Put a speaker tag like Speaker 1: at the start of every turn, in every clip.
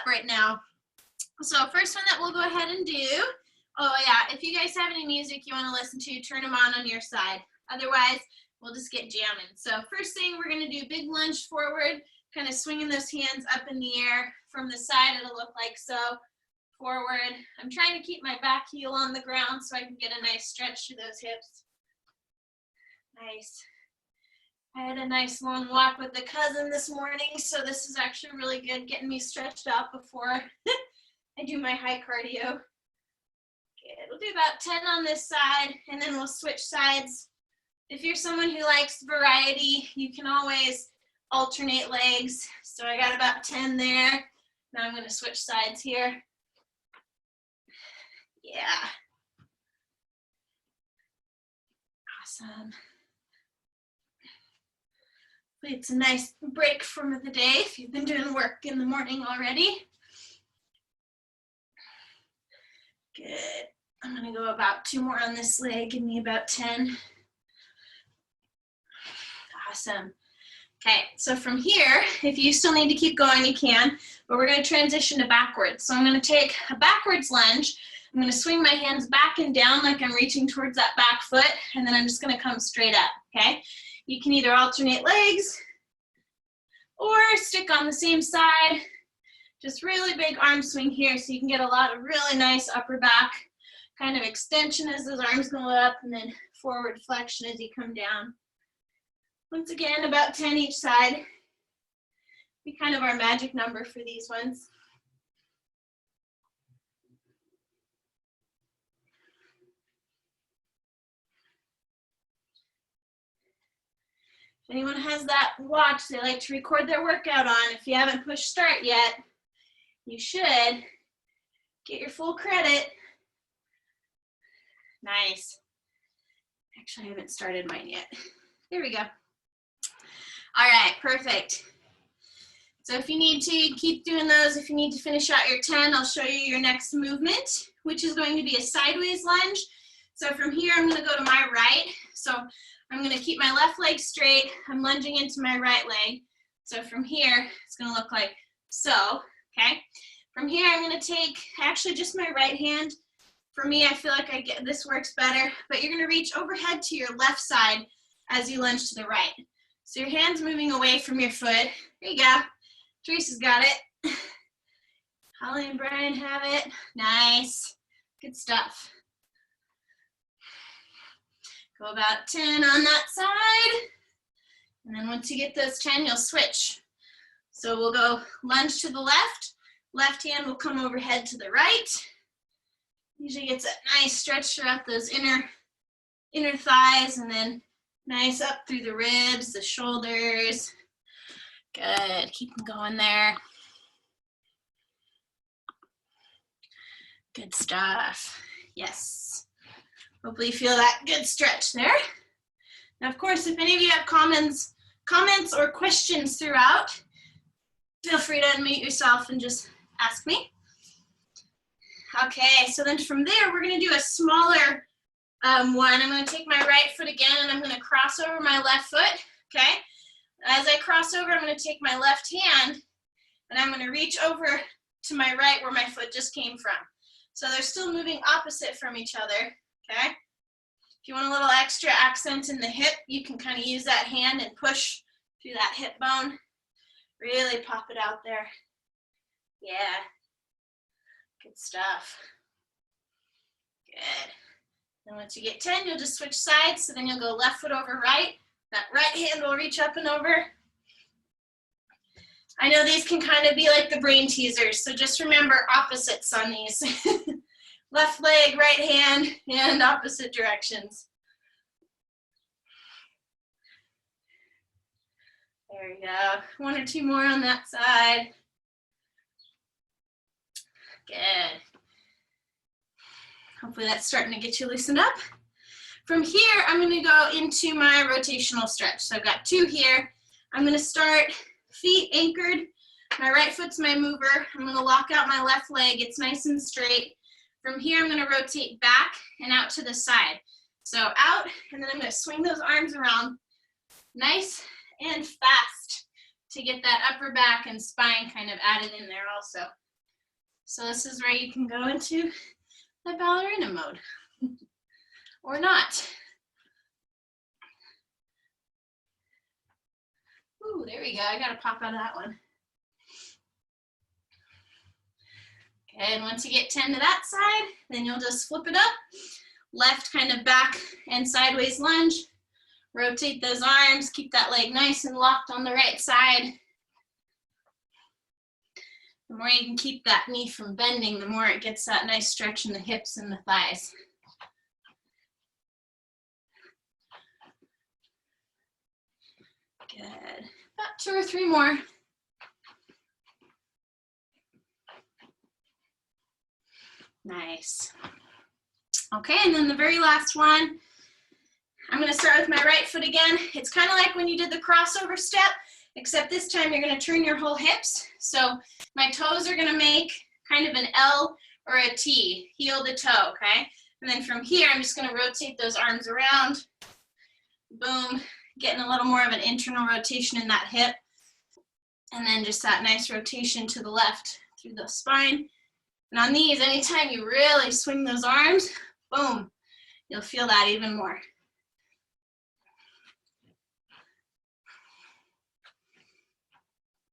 Speaker 1: right now. So first one that we'll go ahead and do, oh yeah, if you guys have any music you want to listen to, turn them on your side. Otherwise, we'll just get jamming. So first thing, we're going to do big lunge forward, kind of swinging those hands up in the air. From the side, it'll look like so. Forward. I'm trying to keep my back heel on the ground so I can get a nice stretch through those hips. Nice. I had a nice long walk with the cousin this morning, so this is actually really good, getting me stretched out before I do my high cardio. Good. We'll do about 10 on this side, and then we'll switch sides. If you're someone who likes variety, you can always alternate legs. So I got about 10 there. Now I'm going to switch sides here. Yeah. Awesome. It's a nice break from the day if you've been doing work in the morning already. Good. I'm going to go about 2 more on this leg. Give me about 10. Awesome. Okay, so from here, if you still need to keep going, you can, but we're going to transition to backwards. So I'm going to take a backwards lunge. I'm going to swing my hands back and down like I'm reaching towards that back foot, and then I'm just going to come straight up, okay? You can either alternate legs or stick on the same side. Just really big arm swing here so you can get a lot of really nice upper back kind of extension as those arms go up, and then forward flexion as you come down. Once again, about 10 each side. Be kind of our magic number for these ones. If anyone has that watch they like to record their workout on, if you haven't pushed start yet, you should get your full credit. Nice. Actually, I haven't started mine yet. There we go. All right, perfect. So if you need to keep doing those, if you need to finish out your 10, I'll show you your next movement, which is going to be a sideways lunge. So from here, I'm going to go to my right. So I'm going to keep my left leg straight. I'm lunging into my right leg. So from here, it's going to look like so, okay? From here, I'm going to take actually just my right hand. For me, I feel like this works better, but you're going to reach overhead to your left side as you lunge to the right. So your hand's moving away from your foot. There you go. Teresa's got it. Holly and Brian have it. Nice. Good stuff. Go about 10 on that side. And then once you get those 10, you'll switch. So we'll go lunge to the left. Left hand will come overhead to the right. Usually gets a nice stretch throughout those inner thighs, and then nice up through the ribs, the shoulders. Good, keep them going there. Good stuff, yes. Hopefully you feel that good stretch there. Now, of course, if any of you have comments or questions throughout, feel free to unmute yourself and just ask me. Okay, so then from there, we're gonna do a smaller one. I'm going to take my right foot again, and I'm going to cross over my left foot, okay? As I cross over, I'm going to take my left hand, and I'm going to reach over to my right where my foot just came from. So they're still moving opposite from each other, okay? If you want a little extra accent in the hip, you can kind of use that hand and push through that hip bone. Really pop it out there. Yeah. Good stuff. Good. And once you get 10, you'll just switch sides. So then you'll go left foot over right. That right hand will reach up and over. I know these can kind of be like the brain teasers, so just remember opposites on these. Left leg, right hand, and opposite directions. There we go. 1 or 2 more on that side. Good. Hopefully that's starting to get you loosened up. From here, I'm going to go into my rotational stretch. So I've got 2 here. I'm going to start feet anchored. My right foot's my mover. I'm going to lock out my left leg. It's nice and straight. From here, I'm going to rotate back and out to the side. So out, and then I'm going to swing those arms around nice and fast to get that upper back and spine kind of added in there also. So this is where you can go into the ballerina mode or not. Ooh, there we go. I gotta pop out of that one. Okay, and once you get 10 to that side, then you'll just flip it up. Left kind of back and sideways lunge. Rotate those arms, keep that leg nice and locked on the right side. The more you can keep that knee from bending, the more it gets that nice stretch in the hips and the thighs. Good. About 2 or 3 more. Nice. Okay, and then the very last one, I'm going to start with my right foot again. It's kind of like when you did the crossover step, except this time you're going to turn your whole hips. So my toes are going to make kind of an L or a T, heel to toe, okay? And then from here, I'm just going to rotate those arms around. Boom, getting a little more of an internal rotation in that hip. And then just that nice rotation to the left through the spine. And on these, anytime you really swing those arms, boom, you'll feel that even more.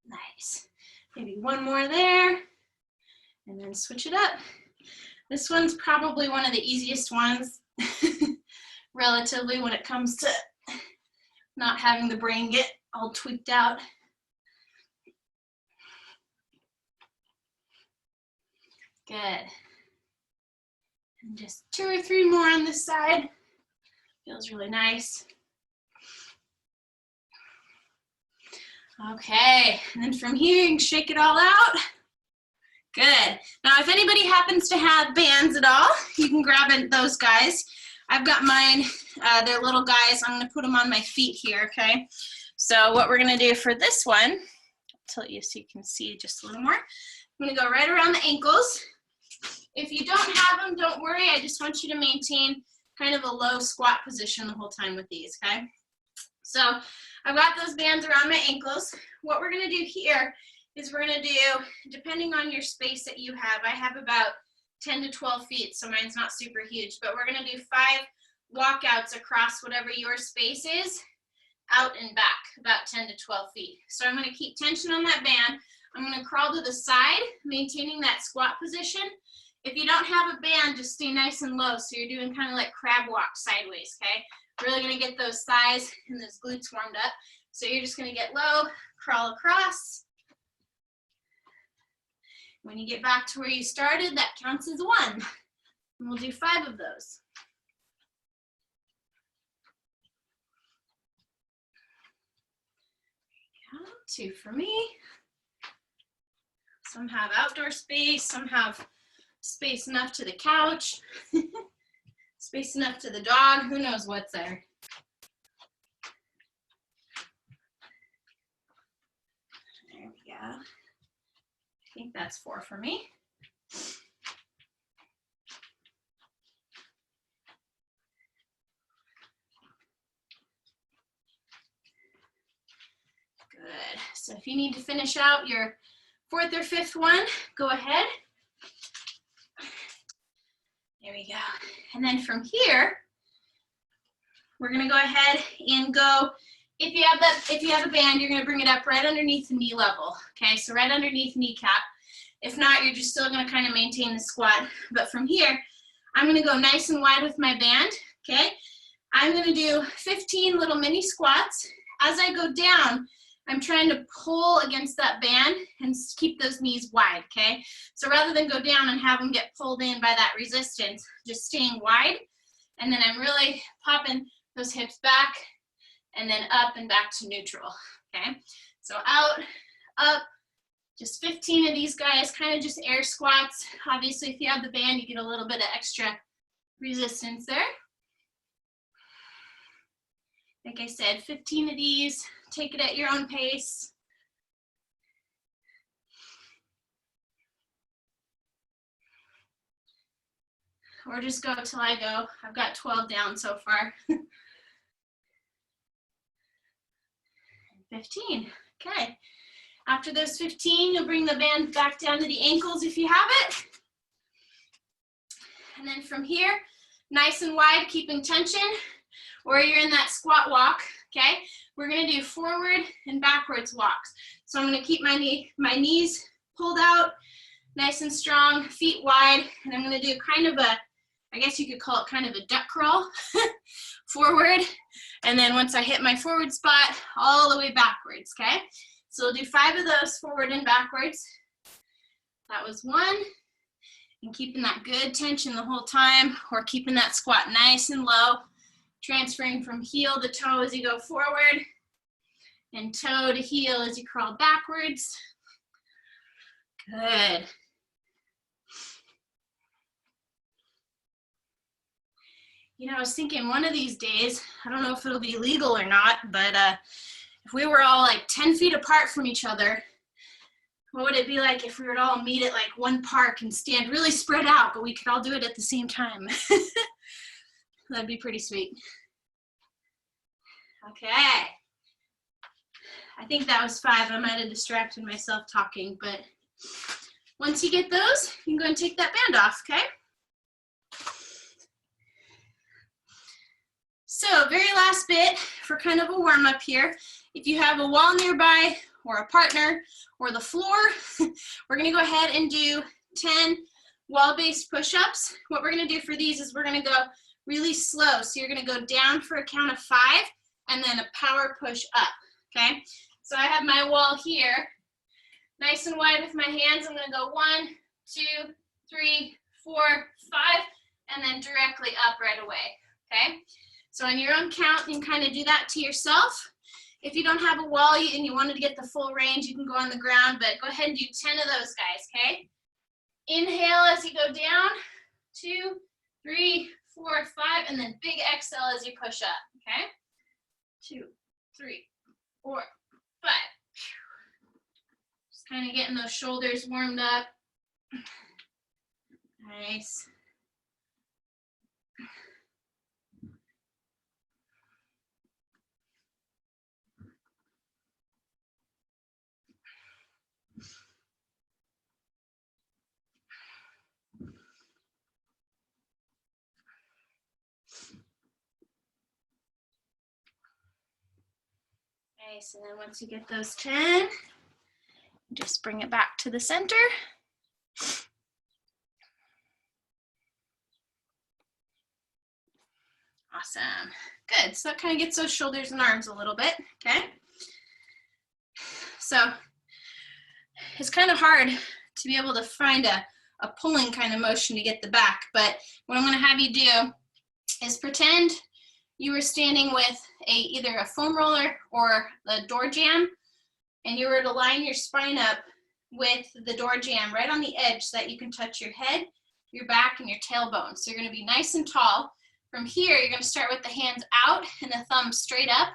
Speaker 1: Nice. Maybe one more there, and then switch it up. This one's probably one of the easiest ones, relatively, when it comes to not having the brain get all tweaked out. Good. And just 2 or 3 more on this side. Feels really nice. Okay, and then from here you can shake it all out. Good. Now if anybody happens to have bands at all, you can grab those guys. I've got mine, they're little guys. I'm gonna put them on my feet here, okay? So what we're gonna do for this one, I'll tilt you so you can see just a little more. I'm gonna go right around the ankles. If you don't have them, don't worry. I just want you to maintain kind of a low squat position the whole time with these, okay? So I've got those bands around my ankles. What we're gonna do here is we're gonna do, depending on your space that you have, I have about 10 to 12 feet, so mine's not super huge, but we're gonna do 5 walkouts across whatever your space is, out and back, about 10 to 12 feet. So I'm gonna keep tension on that band. I'm gonna crawl to the side, maintaining that squat position. If you don't have a band, just stay nice and low, so you're doing kind of like crab walk sideways, okay? Really gonna get those thighs and those glutes warmed up. So you're just gonna get low, crawl across. When you get back to where you started, that counts as 1. And we'll do 5 of those. 2 for me. Some have outdoor space, some have space enough to the couch, space enough to the dog, who knows what's there. There we go. I think that's 4 for me. Good. So if you need to finish out your 4th or 5th one, go ahead. There we go. And then from here, we're gonna go ahead and go, if you have a band, you're gonna bring it up right underneath the knee level. Okay, so right underneath kneecap. If not, you're just still gonna kind of maintain the squat. But from here, I'm gonna go nice and wide with my band, okay? I'm gonna do 15 little mini squats. As I go down, I'm trying to pull against that band and keep those knees wide, okay? So rather than go down and have them get pulled in by that resistance, just staying wide. And then I'm really popping those hips back and then up and back to neutral, okay? So out, up, just 15 of these guys, kind of just air squats. Obviously, if you have the band, you get a little bit of extra resistance there. Like I said, 15 of these. Take it at your own pace. Or just go till I go. I've got 12 down so far. 15, okay. After those 15, you'll bring the band back down to the ankles if you have it. And then from here, nice and wide, keeping tension, or you're in that squat walk, okay? We're gonna do forward and backwards walks. So I'm gonna keep my knees pulled out, nice and strong, feet wide, and I'm gonna do kind of a, I guess you could call it kind of a duck crawl, forward, and then once I hit my forward spot, all the way backwards, okay? So we'll do 5 of those forward and backwards. That was 1, and keeping that good tension the whole time, or keeping that squat nice and low, transferring from heel to toe as you go forward, and toe to heel as you crawl backwards. Good. You know, I was thinking one of these days, I don't know if it'll be legal or not, but if we were all like 10 feet apart from each other, what would it be like if we would all meet at like one park and stand really spread out, but we could all do it at the same time? That'd be pretty sweet. Okay. I think that was 5. I might have distracted myself talking, but once you get those, you can go and take that band off, okay? So very last bit for kind of a warm up here. If you have a wall nearby or a partner or the floor, we're gonna go ahead and do 10 wall-based push-ups. What we're gonna do for these is we're gonna go really slow. So you're gonna go down for a count of 5 and then a power push up, okay? So I have my wall here, nice and wide with my hands. I'm gonna go 1, 2, 3, 4, 5, and then directly up right away, okay? So on your own count, you can kind of do that to yourself. If you don't have a wall and you wanted to get the full range, you can go on the ground, but go ahead and do 10 of those guys, okay? Inhale as you go down, 2, 3, 4, 5, and then big exhale as you push up, okay? 2, 3, 4, 5. Just kind of getting those shoulders warmed up. Nice. Nice, and then once you get those 10, just bring it back to the center. Awesome, good. So that kind of gets those shoulders and arms a little bit, okay? So it's kind of hard to be able to find a pulling kind of motion to get the back, but what I'm gonna have you do is pretend you were standing with either a foam roller or the door jamb, and you were to line your spine up with the door jamb right on the edge so that you can touch your head, your back, and your tailbone. So you're gonna be nice and tall. From here, you're gonna start with the hands out and the thumbs straight up.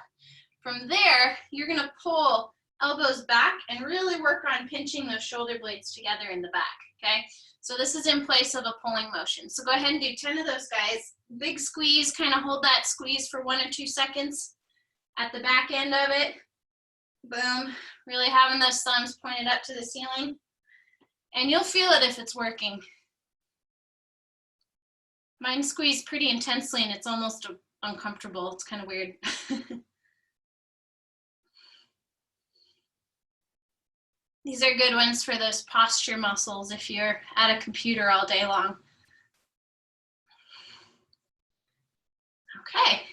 Speaker 1: From there, you're gonna pull elbows back and really work on pinching those shoulder blades together in the back, okay? So this is in place of a pulling motion. So go ahead and do 10 of those guys. Big squeeze, kind of hold that squeeze for 1 or 2 seconds at the back end of it. Boom, really having those thumbs pointed up to the ceiling. And you'll feel it if it's working. Mine squeeze pretty intensely and it's almost uncomfortable. It's kind of weird. These are good ones for those posture muscles if you're at a computer all day long. Okay,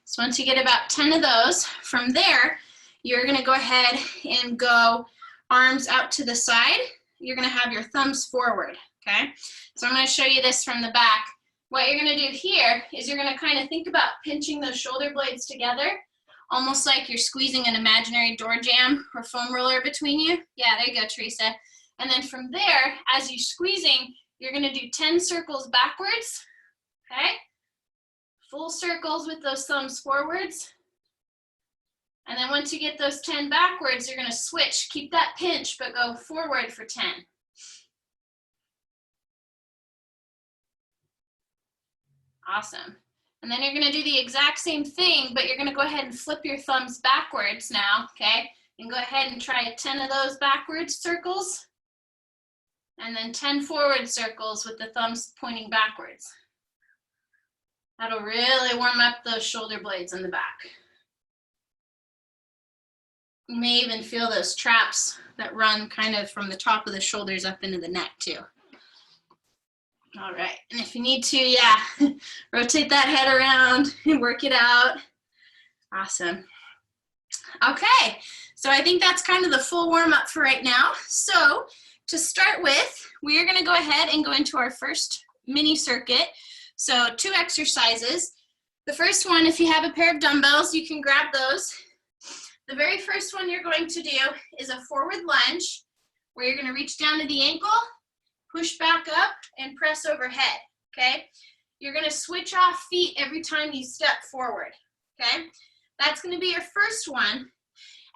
Speaker 1: so once you get about 10 of those, from there, you're gonna go ahead and go arms out to the side. You're gonna have your thumbs forward, okay? So I'm gonna show you this from the back. What you're gonna do here is you're gonna kind of think about pinching those shoulder blades together, almost like you're squeezing an imaginary door jamb or foam roller between you. Yeah, there you go, Teresa. And then from there, as you're squeezing, you're gonna do 10 circles backwards, okay? Full circles with those thumbs forwards. And then once you get those 10 backwards, you're gonna switch. Keep that pinch, but go forward for 10. Awesome. And then you're gonna do the exact same thing, but you're gonna go ahead and flip your thumbs backwards now, okay? And go ahead and try 10 of those backwards circles. And then 10 forward circles with the thumbs pointing backwards. That'll really warm up those shoulder blades in the back. You may even feel those traps that run kind of from the top of the shoulders up into the neck too. All right, and if you need to, yeah, rotate that head around and work it out. Awesome. Okay, so I think that's kind of the full warm up for right now. So to start with, we are gonna go ahead and go into our first mini circuit. So 2 exercises. The first one, if you have a pair of dumbbells, you can grab those. The very first one you're going to do is a forward lunge, where you're gonna reach down to the ankle, push back up, and press overhead, okay? You're gonna switch off feet every time you step forward, okay? That's gonna be your first one.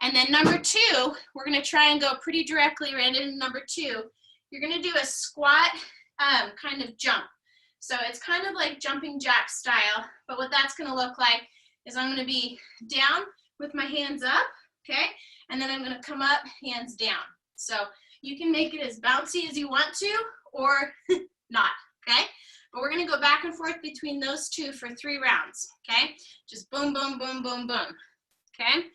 Speaker 1: And then number 2, we're gonna try and go pretty directly right into number 2. You're gonna do a squat kind of jump. So it's kind of like jumping jack style, but what that's gonna look like is I'm gonna be down with my hands up, okay? And then I'm gonna come up, hands down. So you can make it as bouncy as you want to, or not, okay? But we're gonna go back and forth between those 2 for 3 rounds, okay? Just boom, boom, boom, boom, boom, okay?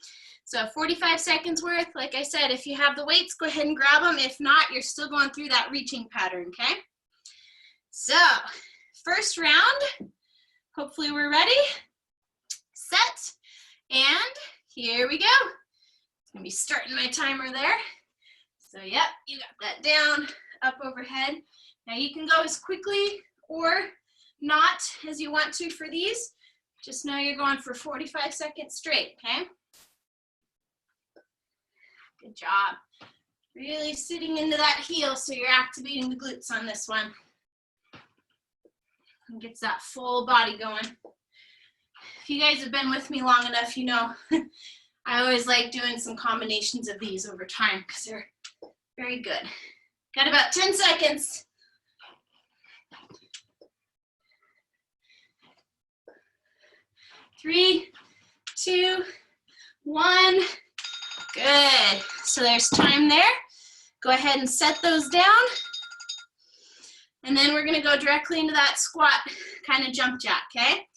Speaker 1: So 45 seconds worth. Like I said, if you have the weights, go ahead and grab them. If not, you're still going through that reaching pattern, okay? So first round, hopefully we're ready, set, and here we go. It's gonna be starting my timer there. So yep, you got that down, up overhead. Now you can go as quickly or not as you want to for these. Just know you're going for 45 seconds straight, okay? Good job. Really sitting into that heel so you're activating the glutes on this one. And gets that full body going. If you guys have been with me long enough, you know I always like doing some combinations of these over time because they're very good. Got about 10 seconds. Three, 2, 1. Good. So there's time there. Go ahead and set those down. And then we're gonna go directly into that squat kind of jump jack, okay?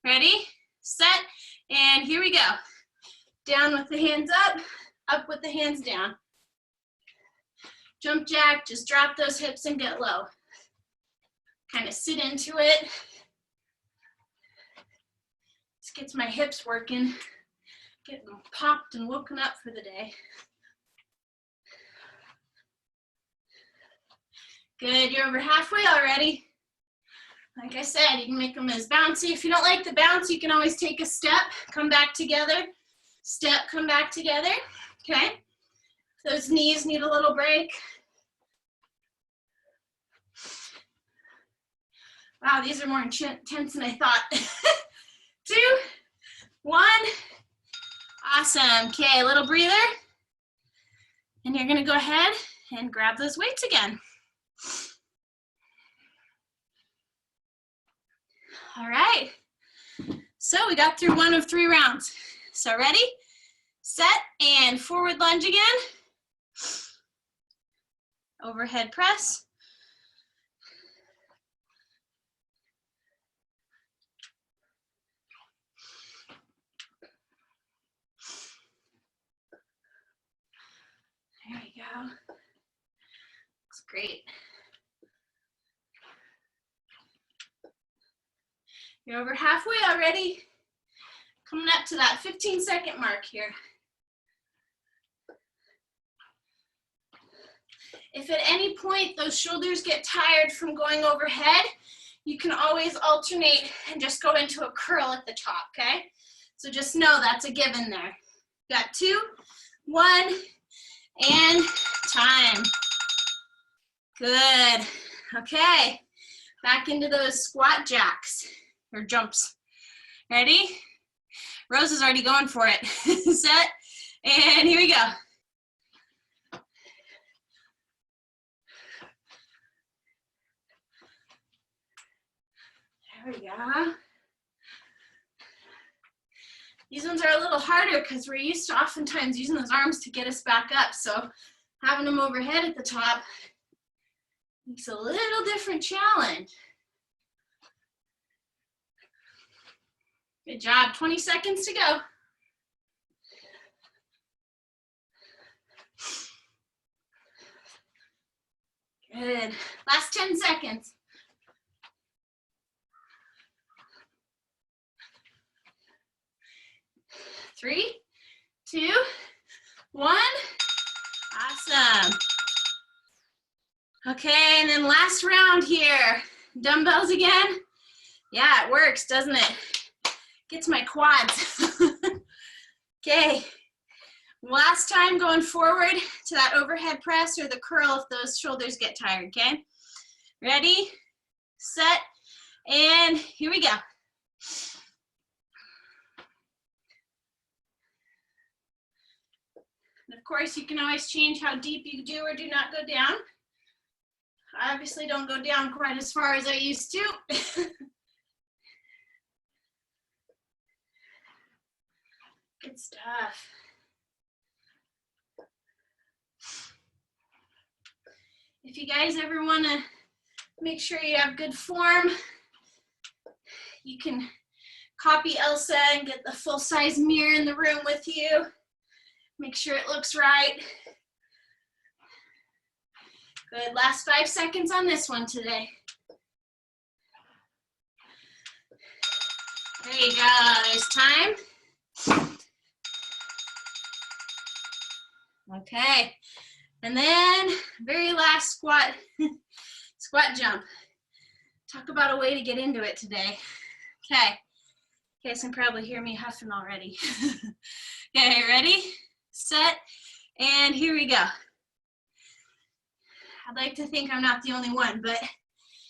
Speaker 1: Ready, set, and here we go. Down with the hands up with the hands down. Jump jack, just drop those hips and get low. Kind of sit into it. This gets my hips working, getting them popped and woken up for the day. Good, you're over halfway already. Like I said, you can make them as bouncy. If you don't like the bounce, you can always take a step, come back together, step, come back together, okay? If those knees need a little break. Wow, these are more intense than I thought. 2, 1, awesome. Okay, a little breather. And you're gonna go ahead and grab those weights again. All right, so we got through 1 of 3 rounds. So ready, set, and forward lunge again. Overhead press. There we go. Looks great. You're over halfway already. Coming up to that 15-second mark here. If at any point those shoulders get tired from going overhead, you can always alternate and just go into a curl at the top, okay? So just know that's a given there. Got 2, 1, and time. Good. Okay, back into those squat jacks or jumps. Ready? Rose is already going for it. Set, and here we go. There we go. These ones are a little harder because we're used to oftentimes using those arms to get us back up. So having them overhead at the top makes a little different challenge. Good job, 20 seconds to go. Good, last 10 seconds. 3, 2, 1. Awesome. Okay, and then last round here. Dumbbells again. Yeah, it works, doesn't it? Gets my quads. Okay. Last time going forward to that overhead press or the curl if those shoulders get tired, okay? Ready, set, and here we go. And of course, you can always change how deep you do or do not go down. I obviously don't go down quite as far as I used to. Good stuff. If you guys ever want to make sure you have good form, you can copy Elsa and get the full-size mirror in the room with you. Make sure it looks right. Good, last 5 seconds on this one today. There you go, there's time. Okay, and then very last squat, squat jump. Talk about a way to get into it today. Okay, you guys can probably hear me huffing already. Okay, ready, set, and here we go. I'd like to think I'm not the only one, but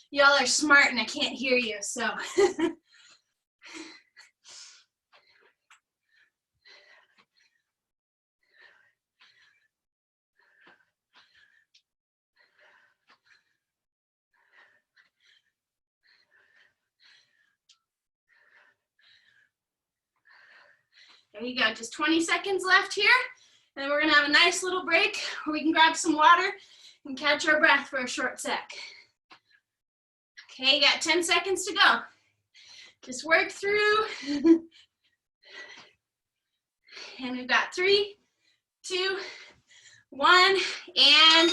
Speaker 1: y'all are smart and I can't hear you, so. There you go, just 20 seconds left here. And then we're gonna have a nice little break where we can grab some water and catch our breath for a short sec. Okay, you got 10 seconds to go. Just work through. And we've got 3, 2, 1, and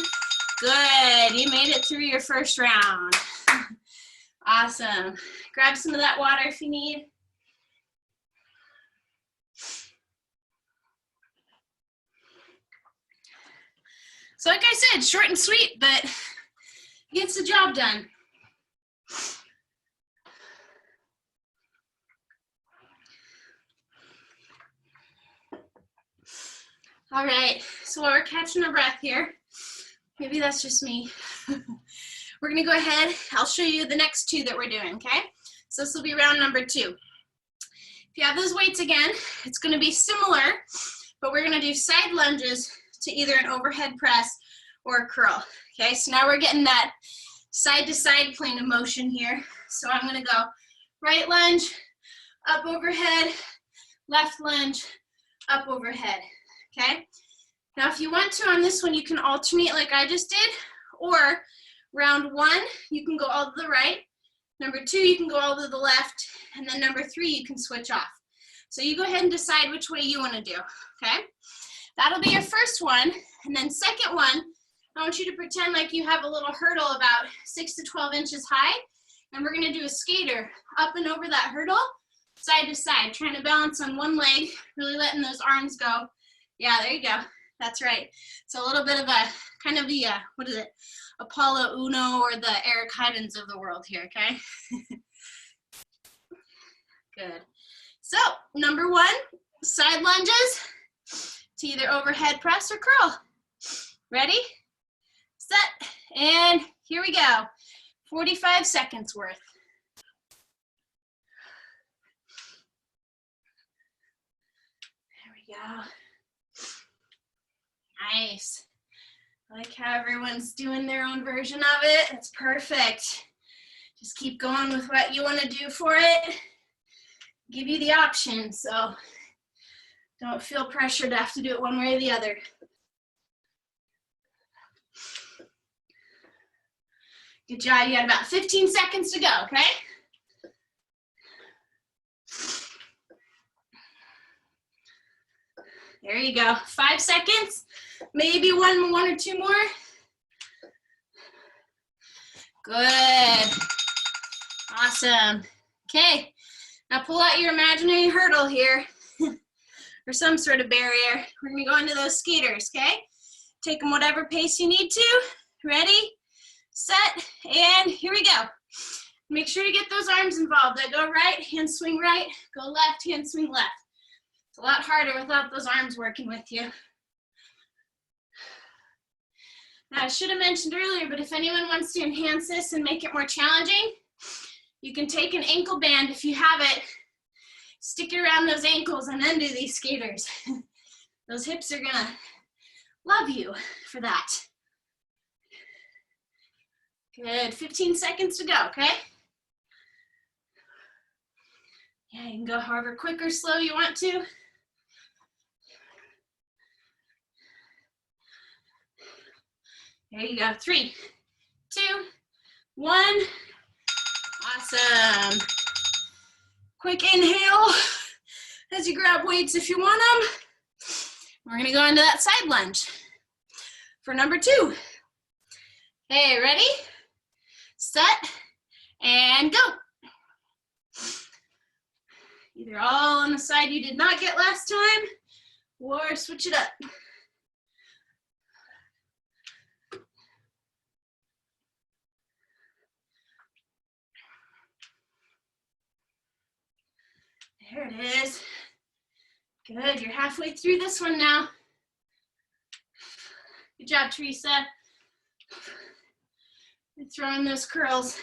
Speaker 1: good. You made it through your first round. Awesome. Grab some of that water if you need. So like I said, short and sweet, but gets the job done. All right, so while we're catching our breath here, maybe that's just me. We're gonna go ahead, I'll show you the next 2 that we're doing, okay? So this will be round number 2. If you have those weights again, it's gonna be similar, but we're gonna do side lunges to either an overhead press or a curl. Okay, so now we're getting that side to side plane of motion here. So I'm gonna go right lunge, up overhead, left lunge, up overhead, okay? Now if you want to on this one, you can alternate like I just did, or round 1, you can go all to the right, number 2, you can go all to the left, and then number 3, you can switch off. So you go ahead and decide which way you wanna do, okay? That'll be your first one, and then second one, I want you to pretend like you have a little hurdle about 6 to 12 inches high, and we're gonna do a skater up and over that hurdle, side to side, trying to balance on one leg, really letting those arms go. Yeah, there you go, that's right. So a little bit of a, kind of the, what is it, Apollo Uno or the Eric Heidens of the world here, okay? Good. So, number 1, side lunges to either overhead press or curl. Ready, set, and here we go. 45 seconds worth. There we go. Nice. I like how everyone's doing their own version of it. That's perfect. Just keep going with what you want to do for it. Give you the option, so Don't feel pressured to have to do it one way or the other. Good job, you got about 15 seconds to go, okay? There you go, 5 seconds, maybe one or two more. Good, awesome. Okay, now pull out your imaginary hurdle here, or some sort of barrier. We're gonna go into those skaters, okay? Take them whatever pace you need to. Ready, set, and here we go. Make sure you get those arms involved. I go right, hand swing right, go left, hand swing left. It's a lot harder without those arms working with you. Now, I should have mentioned earlier, but if anyone wants to enhance this and make it more challenging, you can take an ankle band if you have it, stick it around those ankles, and then do these skaters. Those hips are gonna love you for that. Good, 15 seconds to go, okay? Yeah, you can go however quick or slow you want to. There you go, 3, 2, 1. Awesome. Quick inhale as you grab weights if you want them. We're gonna go into that side lunge for number 2. Okay, ready? Set, and go. Either all on the side you did not get last time, or switch it up. There it is. Good, you're halfway through this one now. Good job, Teresa. You're throwing those curls.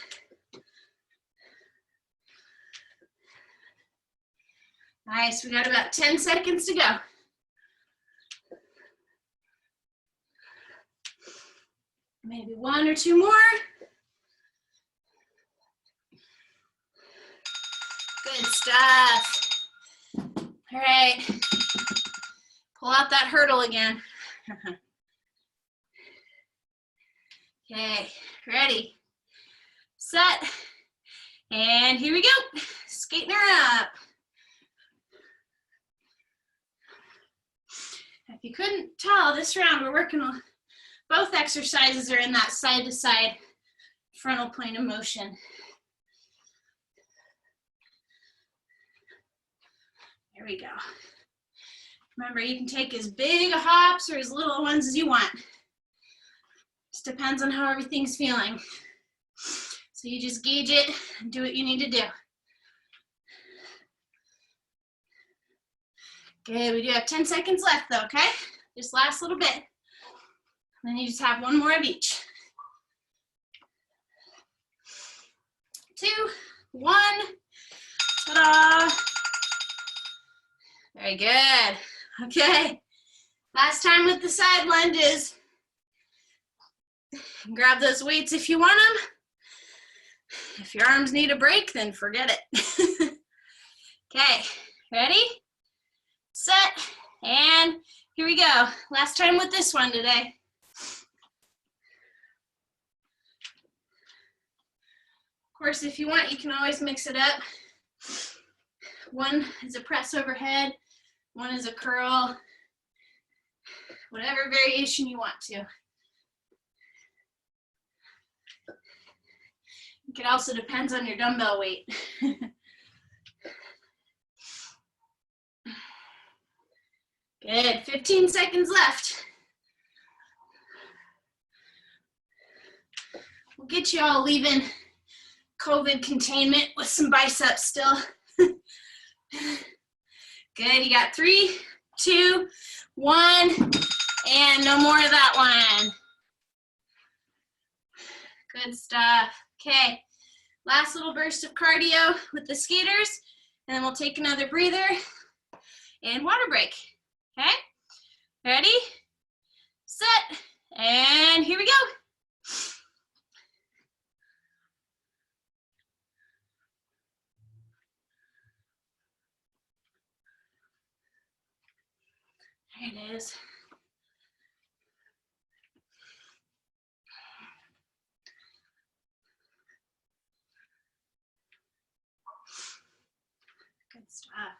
Speaker 1: Nice, we got about 10 seconds to go. Maybe 1 or 2 more. Good stuff. All right, pull out that hurdle again. Okay, ready, set, and here we go. Skating her up. If you couldn't tell, this round we're working on, both exercises are in that side-to-side frontal plane of motion. There we go. Remember, you can take as big a hops or as little ones as you want. Just depends on how everything's feeling. So you just gauge it and do what you need to do. Good, we do have 10 seconds left though, okay? Just last little bit. Then you just have 1 more of each. 2, 1, ta-da! Very good. Okay, last time with the side lunges. Grab those weights if you want them. If your arms need a break, then forget it. Okay, ready, set, and here we go. Last time with this one today. Of course, if you want, you can always mix it up. One is a press overhead, one is a curl, whatever variation you want to. It also depends on your dumbbell weight. Good, 15 seconds left. We'll get you all leaving COVID containment with some biceps still. Good, you got 3, 2, 1, and no more of that one. Good stuff. Okay, last little burst of cardio with the skaters, and then we'll take another breather and water break. Okay, ready, set, and here we go. There it is. Good stuff.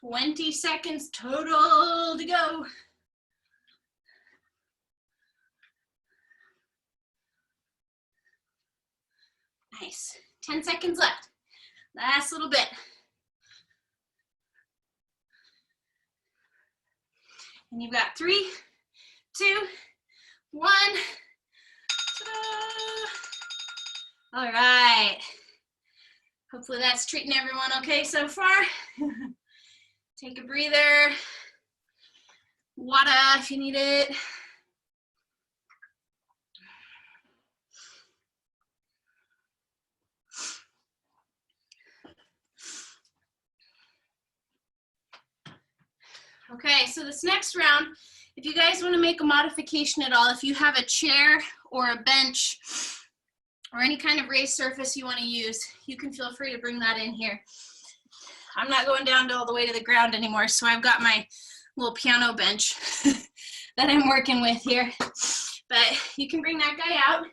Speaker 1: 20 seconds total to go. Nice. 10 seconds left. Last little bit. And you've got 3, 2, 1. Ta-da! All right. Hopefully that's treating everyone okay so far. Take a breather. Water if you need it. Okay, so this next round, if you guys want to make a modification at all, if you have a chair or a bench or any kind of raised surface you want to use, you can feel free to bring that in here. I'm not going down all the way to the ground anymore, so I've got my little piano bench that I'm working with here. But you can bring that guy out.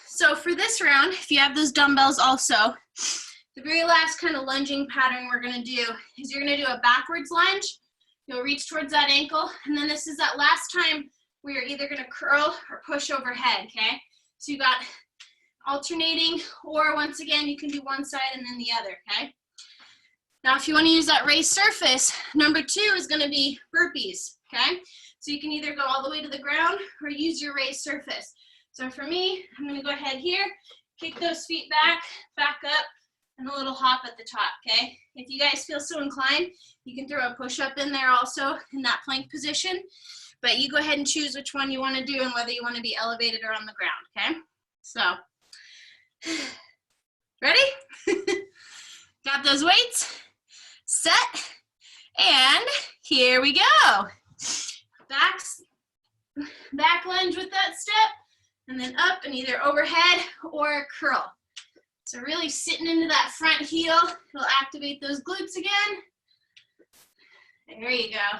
Speaker 1: So for this round, if you have those dumbbells also, the very last kind of lunging pattern we're gonna do is you're gonna do a backwards lunge. You'll reach towards that ankle, and then this is that last time where you're either gonna curl or push overhead, okay? So you got alternating, or once again, you can do one side and then the other, okay? Now, if you wanna use that raised surface, number 2 is gonna be burpees, okay? So you can either go all the way to the ground or use your raised surface. So for me, I'm gonna go ahead here, kick those feet back, back up, and a little hop at the top, okay? If you guys feel so inclined, you can throw a push-up in there also in that plank position, but you go ahead and choose which one you wanna do and whether you wanna be elevated or on the ground, okay? So, ready? Got those weights? Set, and here we go. Back lunge with that step, and then up and either overhead or curl. So really sitting into that front heel, it'll activate those glutes again. There you go.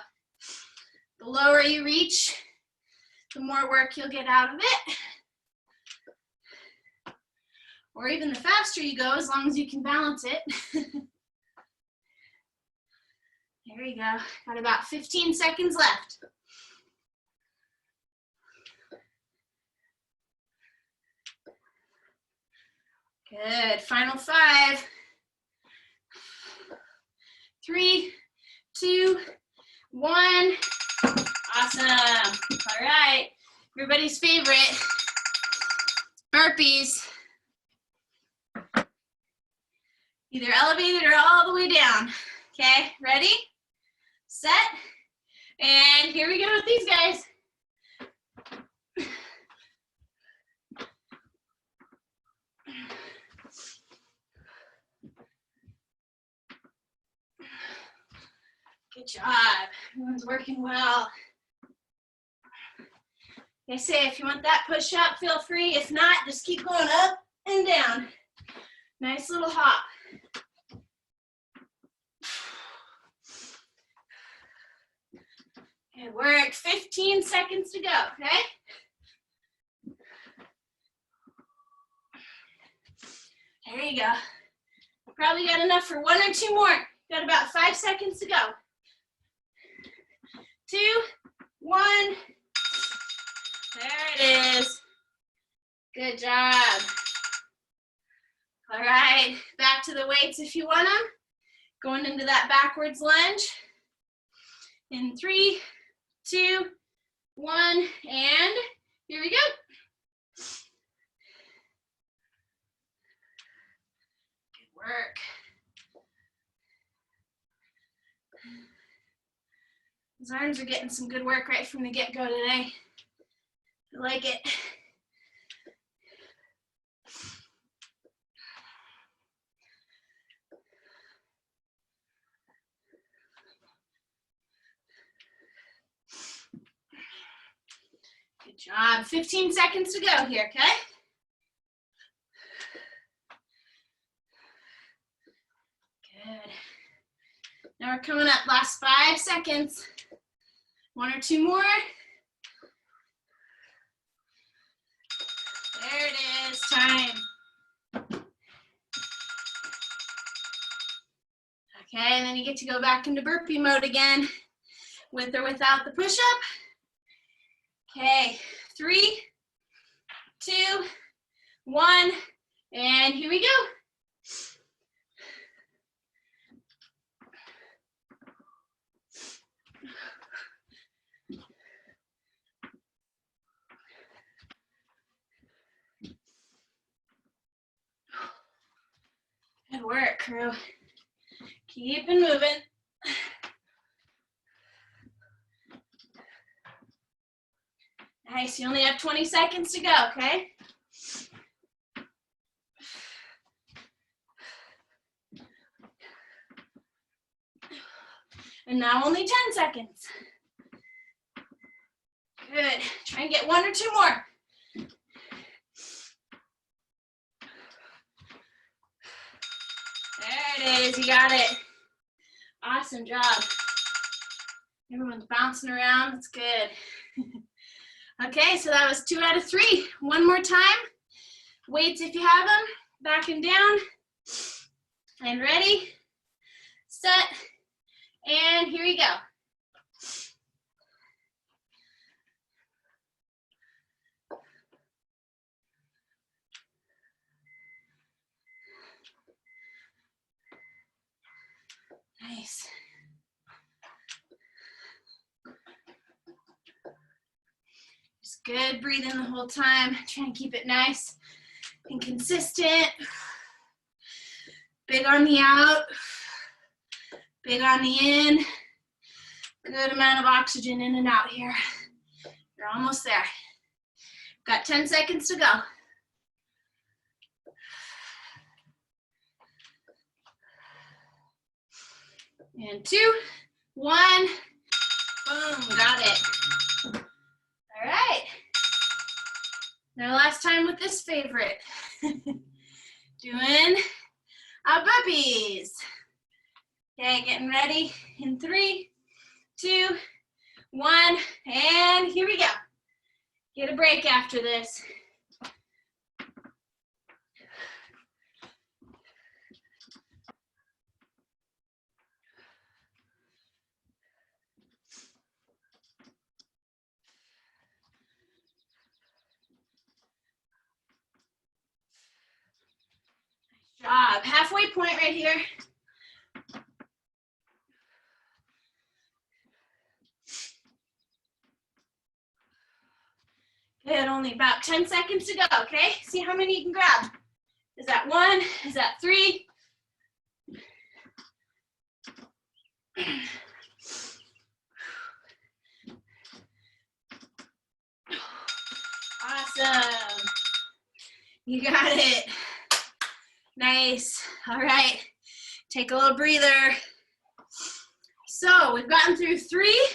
Speaker 1: The lower you reach, the more work you'll get out of it. Or even the faster you go, as long as you can balance it. There you go. Got about 15 seconds left. Good. Final 5. 3, 2, 1. Awesome. All right. Everybody's favorite, burpees. Either elevated or all the way down. Okay, ready, set, and here we go with these guys. Good job. Everyone's working well. Like I say, if you want that push up, feel free. If not, just keep going up and down. Nice little hop. Good work. 15 seconds to go, okay? There you go. Probably got enough for 1 or 2 more. Got about 5 seconds to go. 2, 1. There it is. Good job. All right, back to the weights if you want them. Going into that backwards lunge. In 3, 2, 1, and here we go. Good work. Those arms are getting some good work right from the get-go today. I like it. Good job. 15 seconds to go here, okay? Good. Now we're coming up, last 5 seconds. 1 or 2 more. There it is, time. Okay, and then you get to go back into burpee mode again, with or without the push-up. Okay, 3, 2, 1, and here we go. Good work, crew. Keep it moving. Nice, you only have 20 seconds to go, okay? And now only 10 seconds. Good, try and get 1 or 2 more. There it is, you got it. Awesome job. Everyone's bouncing around, that's good. Okay, so that was 2 out of 3. One more time. Weights if you have them, back and down. And ready, set, and here we go. Nice. Just good breathing the whole time. Try and keep it nice and consistent. Big on the out, big on the in. Good amount of oxygen in and out here. You're almost there. Got 10 seconds to go. And 2, 1, boom, got it. All right. Now last time with this favorite. Doing our burpees. Okay, getting ready in 3, 2, 1, and here we go. Get a break after this. Job. Halfway point right here. Good, only about 10 seconds to go, okay? See how many you can grab. Is that 1? Is that 3? Awesome. You got it. Nice. All right. Take a little breather. So we've gotten through 3.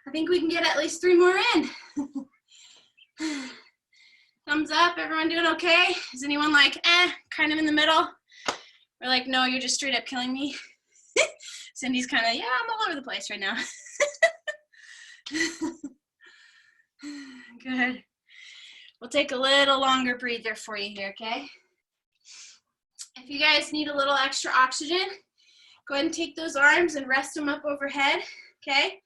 Speaker 1: I think we can get at least 3 more in. Thumbs up. Everyone doing okay? Is anyone like, kind of in the middle? Or like, no, you're just straight up killing me? Cindy's kind of, yeah, I'm all over the place right now. Good. We'll take a little longer breather for you here, okay? If you guys need a little extra oxygen, go ahead and take those arms and rest them up overhead, okay?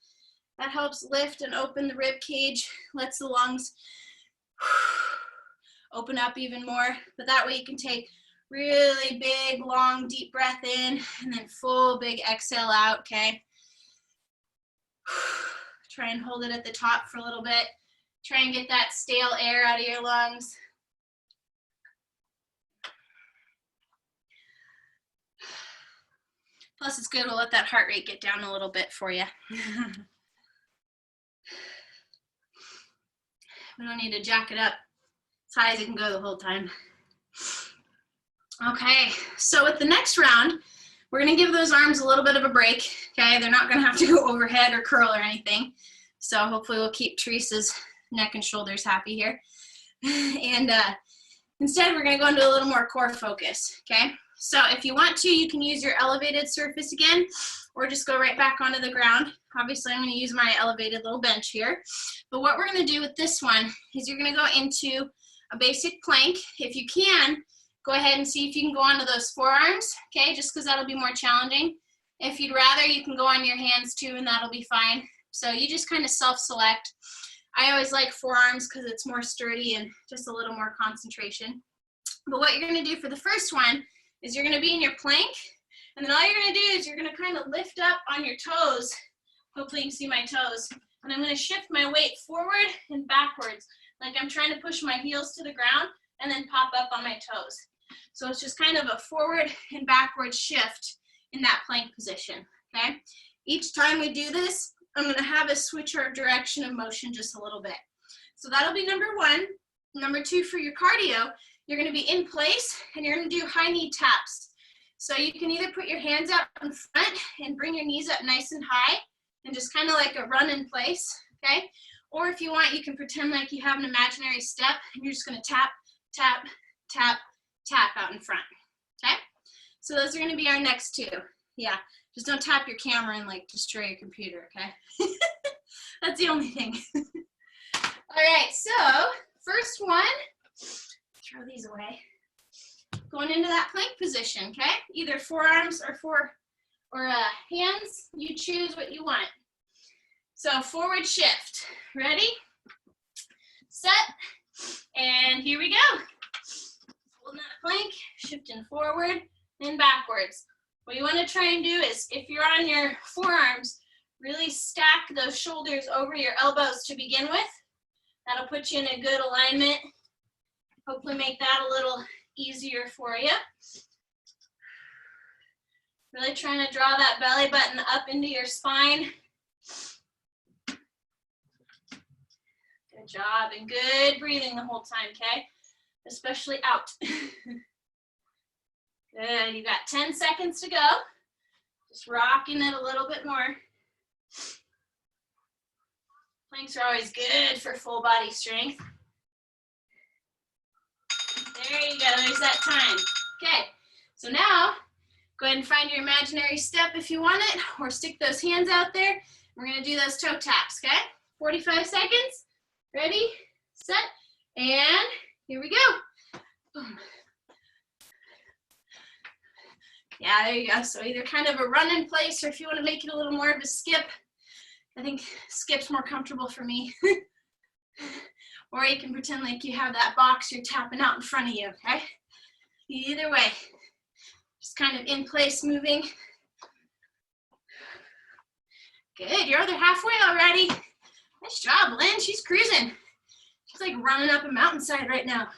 Speaker 1: That helps lift and open the rib cage, lets the lungs open up even more. But that way you can take really big, long, deep breath in and then full, big exhale out, okay? Try and hold it at the top for a little bit. Try and get that stale air out of your lungs. Plus, it's good to let that heart rate get down a little bit for you. We don't need to jack it up as high as it can go the whole time. Okay, so with the next round, we're gonna give those arms a little bit of a break, okay? They're not gonna have to go overhead or curl or anything. So hopefully we'll keep Teresa's neck and shoulders happy here. And instead, we're gonna go into a little more core focus, okay? So if you want to, you can use your elevated surface again, or just go right back onto the ground. Obviously, I'm going to use my elevated little bench here. But what we're going to do with this one is you're going to go into a basic plank. If you can, go ahead and see if you can go onto those forearms, okay, just because that'll be more challenging. If you'd rather, you can go on your hands too, and that'll be fine. So you just kind of self-select. I always like forearms because it's more sturdy and just a little more concentration. But what you're going to do for the first one is you're going to be in your plank, and then all you're going to do is you're going to kind of lift up on your toes. Hopefully you can see my toes. And I'm going to shift my weight forward and backwards, like I'm trying to push my heels to the ground and then pop up on my toes. So it's just kind of a forward and backward shift in that plank position, okay? Each time we do this, I'm going to have us switch our direction of motion just a little bit. So that'll be number one. Number two, for your cardio, you're going to be in place and you're going to do high knee taps. So you can either put your hands out in front and bring your knees up nice and high and just kind of like a run in place, okay? Or if you want, you can pretend like you have an imaginary step and you're just going to tap, tap, tap, tap out in front, okay? So those are going to be our next two. Yeah, just don't tap your camera and like destroy your computer, okay? That's the only thing. All right, so first one, throw these away. Going into that plank position, okay? Either forearms or hands, you choose what you want. So forward shift. Ready? Set. And here we go. Holding that plank, shifting forward and backwards. What you want to try and do is, if you're on your forearms, really stack those shoulders over your elbows to begin with. That'll put you in a good alignment. Hopefully make that a little easier for you. Really trying to draw that belly button up into your spine. Good job, and good breathing the whole time, okay? Especially out. Good, you got 10 seconds to go. Just rocking it a little bit more. Planks are always good for full body strength. There you go, there's that time. Okay, so now, go ahead and find your imaginary step if you want it, or stick those hands out there. We're gonna do those toe taps, okay? 45 seconds, ready, set, and here we go. Boom. Yeah, there you go. So either kind of a run in place, or if you want to make it a little more of a skip, I think skip's more comfortable for me. Or you can pretend like you have that box you're tapping out in front of you, okay? Either way, just kind of in place moving. Good, you're over halfway already. Nice job, Lynn, she's cruising. She's like running up a mountainside right now.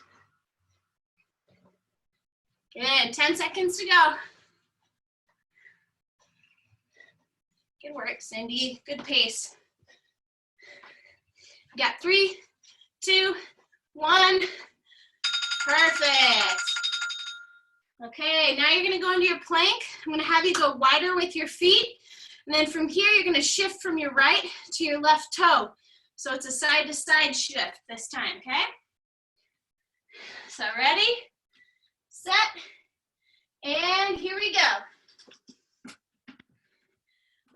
Speaker 1: Good, 10 seconds to go. Good work, Cindy, good pace. You got 3, 2, 1, perfect. Okay, now you're gonna go into your plank. I'm gonna have you go wider with your feet, and then from here, you're gonna shift from your right to your left toe. So it's a side to side shift this time, okay? So ready, set, and here we go.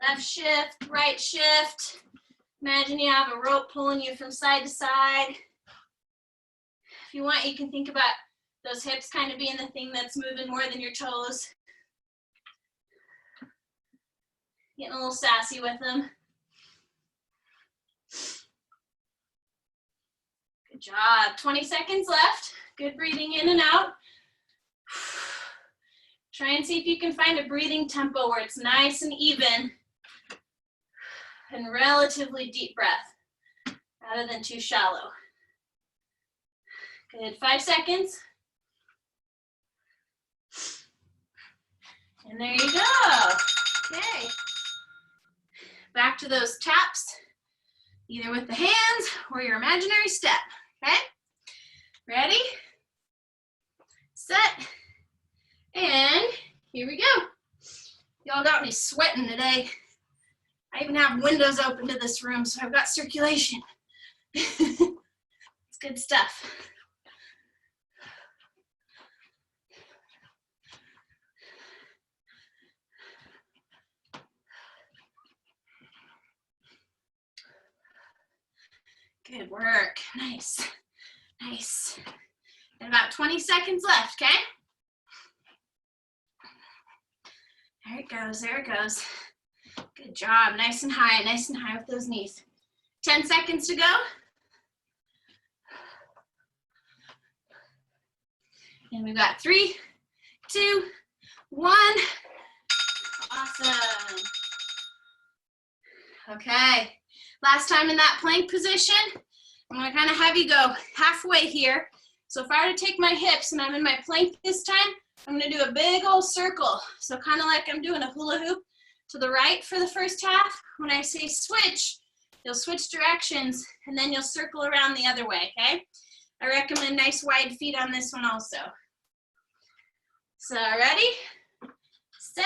Speaker 1: Left shift, right shift. Imagine you have a rope pulling you from side to side. If you want, you can think about those hips kind of being the thing that's moving more than your toes. Getting a little sassy with them. Good job. 20 seconds left. Good breathing in and out. Try and see if you can find a breathing tempo where it's nice and even and relatively deep breath rather than too shallow. Good, 5 seconds. And there you go. Okay. Back to those taps, either with the hands or your imaginary step, okay? Ready, set, and here we go. Y'all got me sweating today. I even have windows open to this room, so I've got circulation. It's good stuff. Good work. Nice. Nice. And about 20 seconds left, okay? There it goes. There it goes. Good job. Nice and high with those knees. 10 seconds to go. And we've got 3, 2, 1. Awesome. Okay. Last time in that plank position, I'm going to kind of have you go halfway here. So if I were to take my hips and I'm in my plank this time, I'm going to do a big old circle. So kind of like I'm doing a hula hoop to the right for the first half. When I say switch, you'll switch directions and then you'll circle around the other way, okay? I recommend nice wide feet on this one also. So ready, set,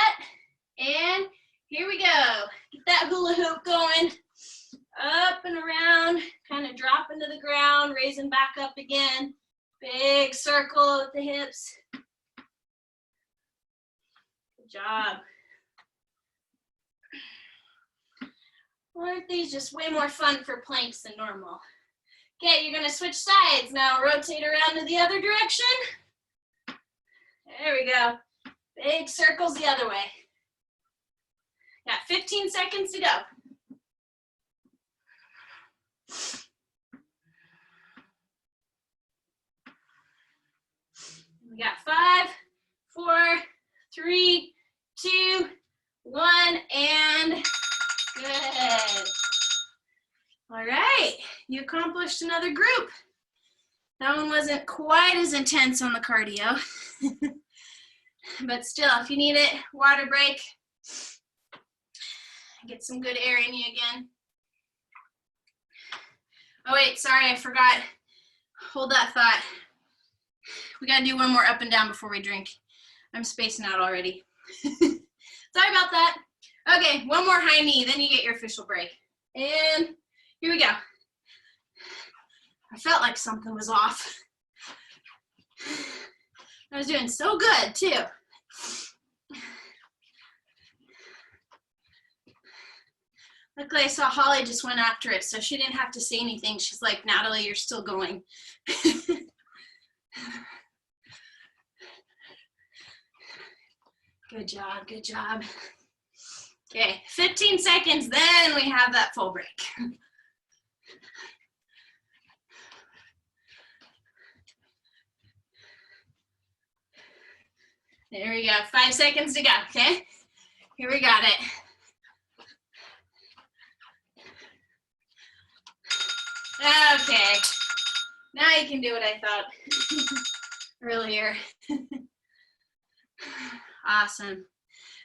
Speaker 1: and here we go. Get that hula hoop going. Up and around, kind of dropping to the ground, raising back up again. Big circle with the hips. Good job. Aren't these just way more fun for planks than normal? Okay, you're gonna switch sides now. Rotate around to the other direction. There we go. Big circles the other way. Got 15 seconds to go. We got 5, 4, 3, 2, 1, and good. All right, you accomplished another group. That one wasn't quite as intense on the cardio. But still, if you need it, water break. Get some good air in you again. Oh wait, sorry, I forgot. Hold that thought. We gotta do one more up and down before we drink. I'm spacing out already. Sorry about that. Okay, one more high knee, then you get your official break. And here we go. I felt like something was off. I was doing so good too. Luckily, I saw Holly just went after it, so she didn't have to say anything. She's like, Natalie, you're still going. Good job, good job. Okay, 15 seconds, then we have that full break. There we go, 5 seconds to go, okay? Here we got it. Okay, now you can do what I thought earlier. Awesome.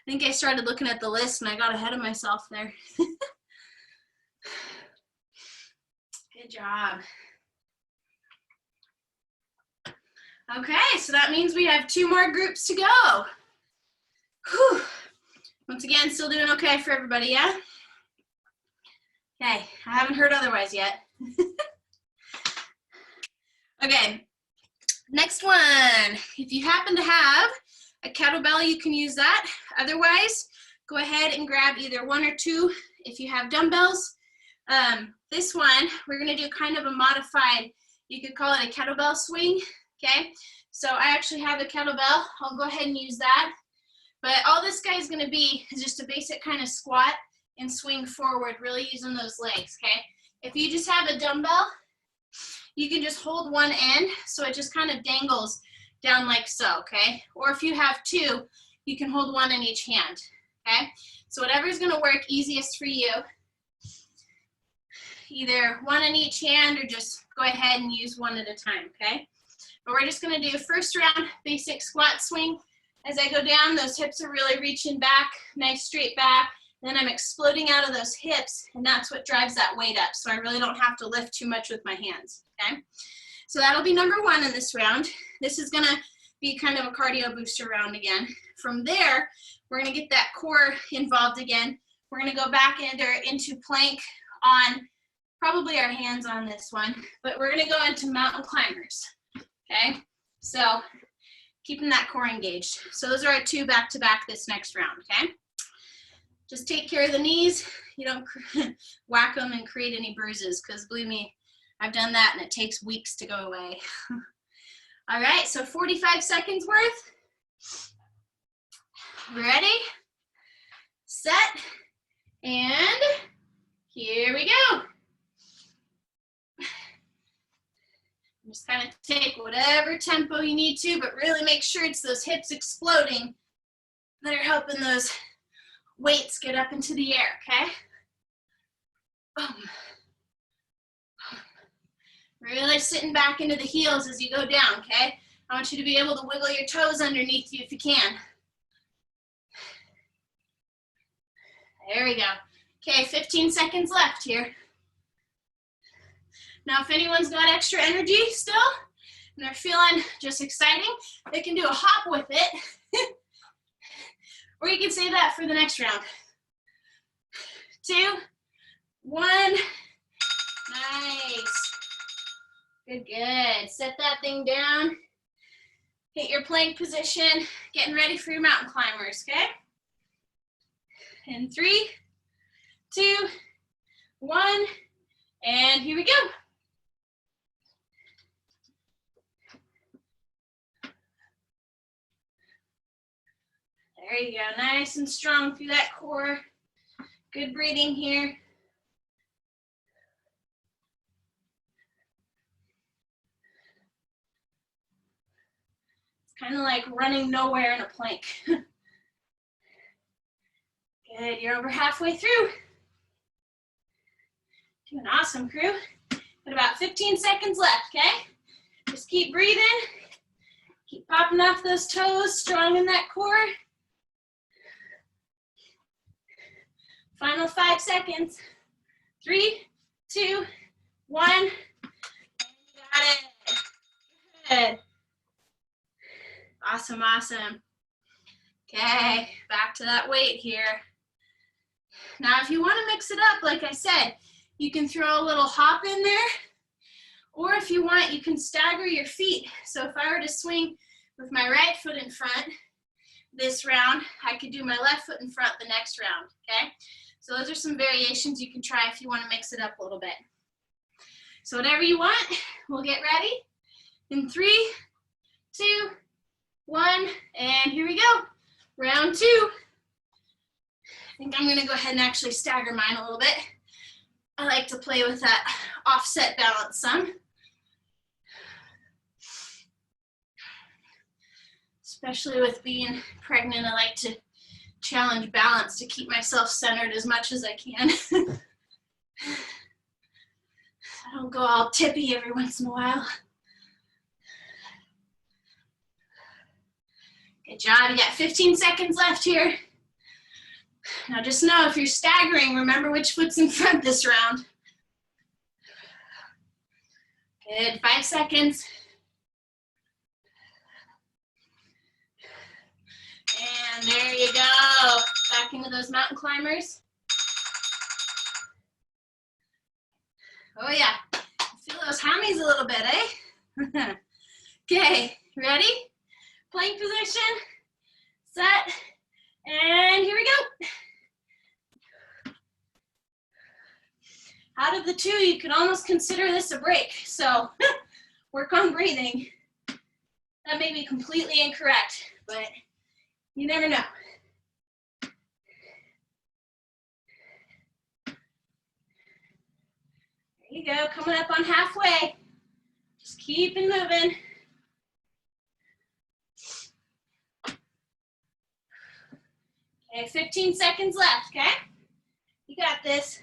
Speaker 1: I think I started looking at the list and I got ahead of myself there. Good job. Okay, so that means we have 2 more groups to go. Whew. Once again, still doing okay for everybody, yeah? Okay, I haven't heard otherwise yet. Okay, next one. If you happen to have a kettlebell, you can use that. Otherwise, go ahead and grab either 1 or 2 if you have dumbbells. This one, we're gonna do kind of a modified, you could call it a kettlebell swing, okay? So I actually have a kettlebell. I'll go ahead and use that. But all this guy is gonna be is just a basic kind of squat and swing forward, really using those legs, okay? If you just have a dumbbell, you can just hold one end so it just kind of dangles down like so, okay? Or if you have 2, you can hold one in each hand, okay? So whatever's gonna work easiest for you, either one in each hand or just go ahead and use one at a time, okay? But we're just gonna do first round, basic squat swing. As I go down, those hips are really reaching back, nice straight back. Then I'm exploding out of those hips, and that's what drives that weight up. So I really don't have to lift too much with my hands, okay? So that'll be number 1 in this round. This is gonna be kind of a cardio booster round again. From there, we're gonna get that core involved again. We're gonna go back into plank on probably our hands on this one, but we're gonna go into mountain climbers, okay? So keeping that core engaged. So those are our 2 back-to-back this next round, okay? Just take care of the knees. You don't whack them and create any bruises, because believe me, I've done that and it takes weeks to go away. All right, so 45 seconds worth. Ready, set, and here we go. Just kind of take whatever tempo you need to, but really make sure it's those hips exploding that are helping those weights get up into the air, okay? Boom. Really sitting back into the heels as you go down, okay? I want you to be able to wiggle your toes underneath you if you can. There we go. Okay, 15 seconds left here. Now, if anyone's got extra energy still, and they're feeling just exciting, they can do a hop with it. Or you can save that for the next round. 2, 1. Nice. Good, good. Set that thing down. Hit your plank position. Getting ready for your mountain climbers, okay? In 3, 2, 1, and here we go. There you go, nice and strong through that core. Good breathing here. It's kind of like running nowhere in a plank. Good, you're over halfway through. Doing awesome, crew. Got about 15 seconds left, okay? Just keep breathing. Keep popping off those toes, strong in that core. Final 5 seconds. 3, 2, 1. And you got it. Good. Awesome, awesome. Okay, back to that weight here. Now, if you want to mix it up, like I said, you can throw a little hop in there, or if you want, you can stagger your feet. So if I were to swing with my right foot in front this round, I could do my left foot in front the next round, okay? So those are some variations you can try if you want to mix it up a little bit. So whatever you want, we'll get ready. In 3, 2, 1, and here we go. Round 2. I think I'm gonna go ahead and actually stagger mine a little bit. I like to play with that offset balance some. Especially with being pregnant, I like to challenge balance to keep myself centered as much as I can. I don't go all tippy every once in a while. Good job, you got 15 seconds left here. Now just know if you're staggering, remember which foot's in front this round. Good, 5 seconds. And there you go. Back into those mountain climbers. Oh yeah, feel those hammies a little bit, eh? Okay, ready? Plank position, set, and here we go. Out of the two, you could almost consider this a break. So work on breathing. That may be completely incorrect, but you never know. There you go, coming up on halfway. Just keep it moving. Okay, 15 seconds left, okay? You got this.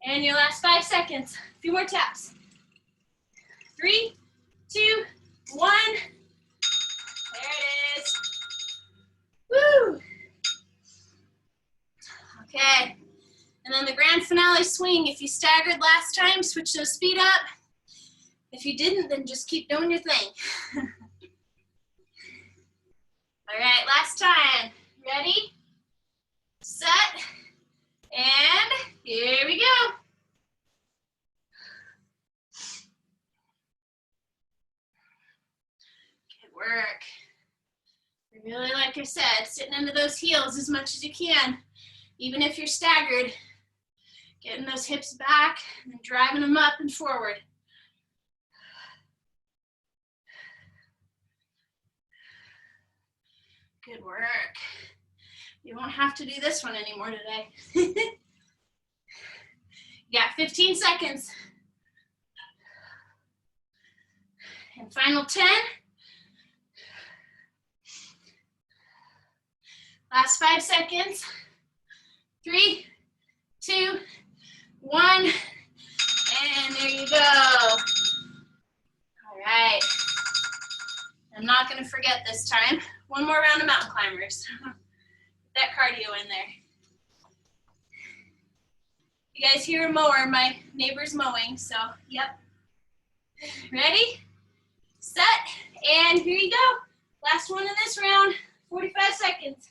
Speaker 1: And your last 5 seconds. A few more taps. 3, 2, 1. There it is. Woo! Okay. And then the grand finale swing. If you staggered last time, switch those feet up. If you didn't, then just keep doing your thing. All right, last time. Ready, set, and here we go. Good work. Really, like I said, sitting into those heels as much as you can. Even if you're staggered, getting those hips back and then driving them up and forward. Good work. You won't have to do this one anymore today. You got 15 seconds. And final 10. Last 5 seconds. 3, 2, 1. And there you go. All right. I'm not going to forget this time. One more round of mountain climbers. Get that cardio in there. You guys hear a mower, my neighbor's mowing, so yep. Ready, set, and here you go. Last one in this round, 45 seconds.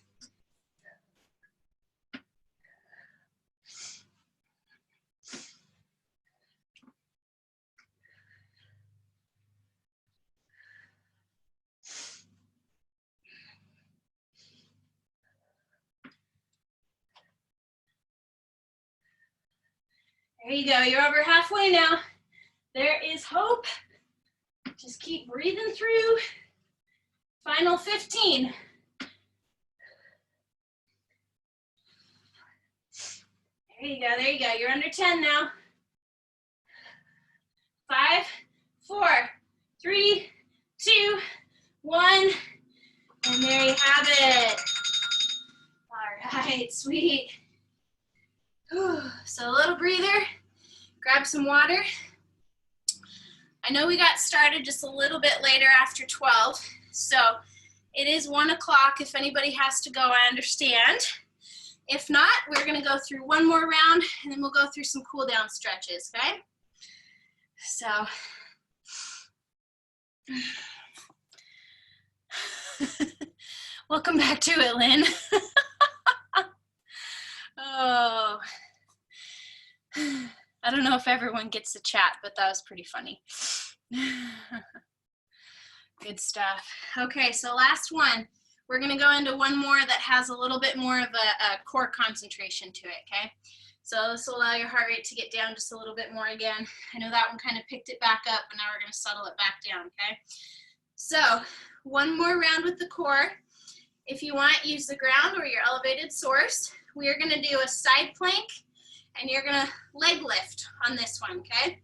Speaker 1: There you go, you're over halfway now. There is hope. Just keep breathing through. Final 15. There you go, there you go. You're under 10 now. 5, 4, 3, 2, 1. And there you have it. All right, sweet. So a little breather, grab some water. I know we got started just a little bit later after 12, so it is 1 o'clock. If anybody has to go, I understand. If not, we're gonna go through one more round and then we'll go through some cool down stretches, okay? So, welcome back to it, Lynn. Oh, I don't know if everyone gets to chat, but that was pretty funny. Good stuff. Okay, so last one. We're gonna go into one more that has a little bit more of a core concentration to it, okay? So this will allow your heart rate to get down just a little bit more again. I know that one kind of picked it back up, but now we're gonna settle it back down, okay? So one more round with the core. If you want, use the ground or your elevated source. We are gonna do a side plank and you're gonna leg lift on this one, okay?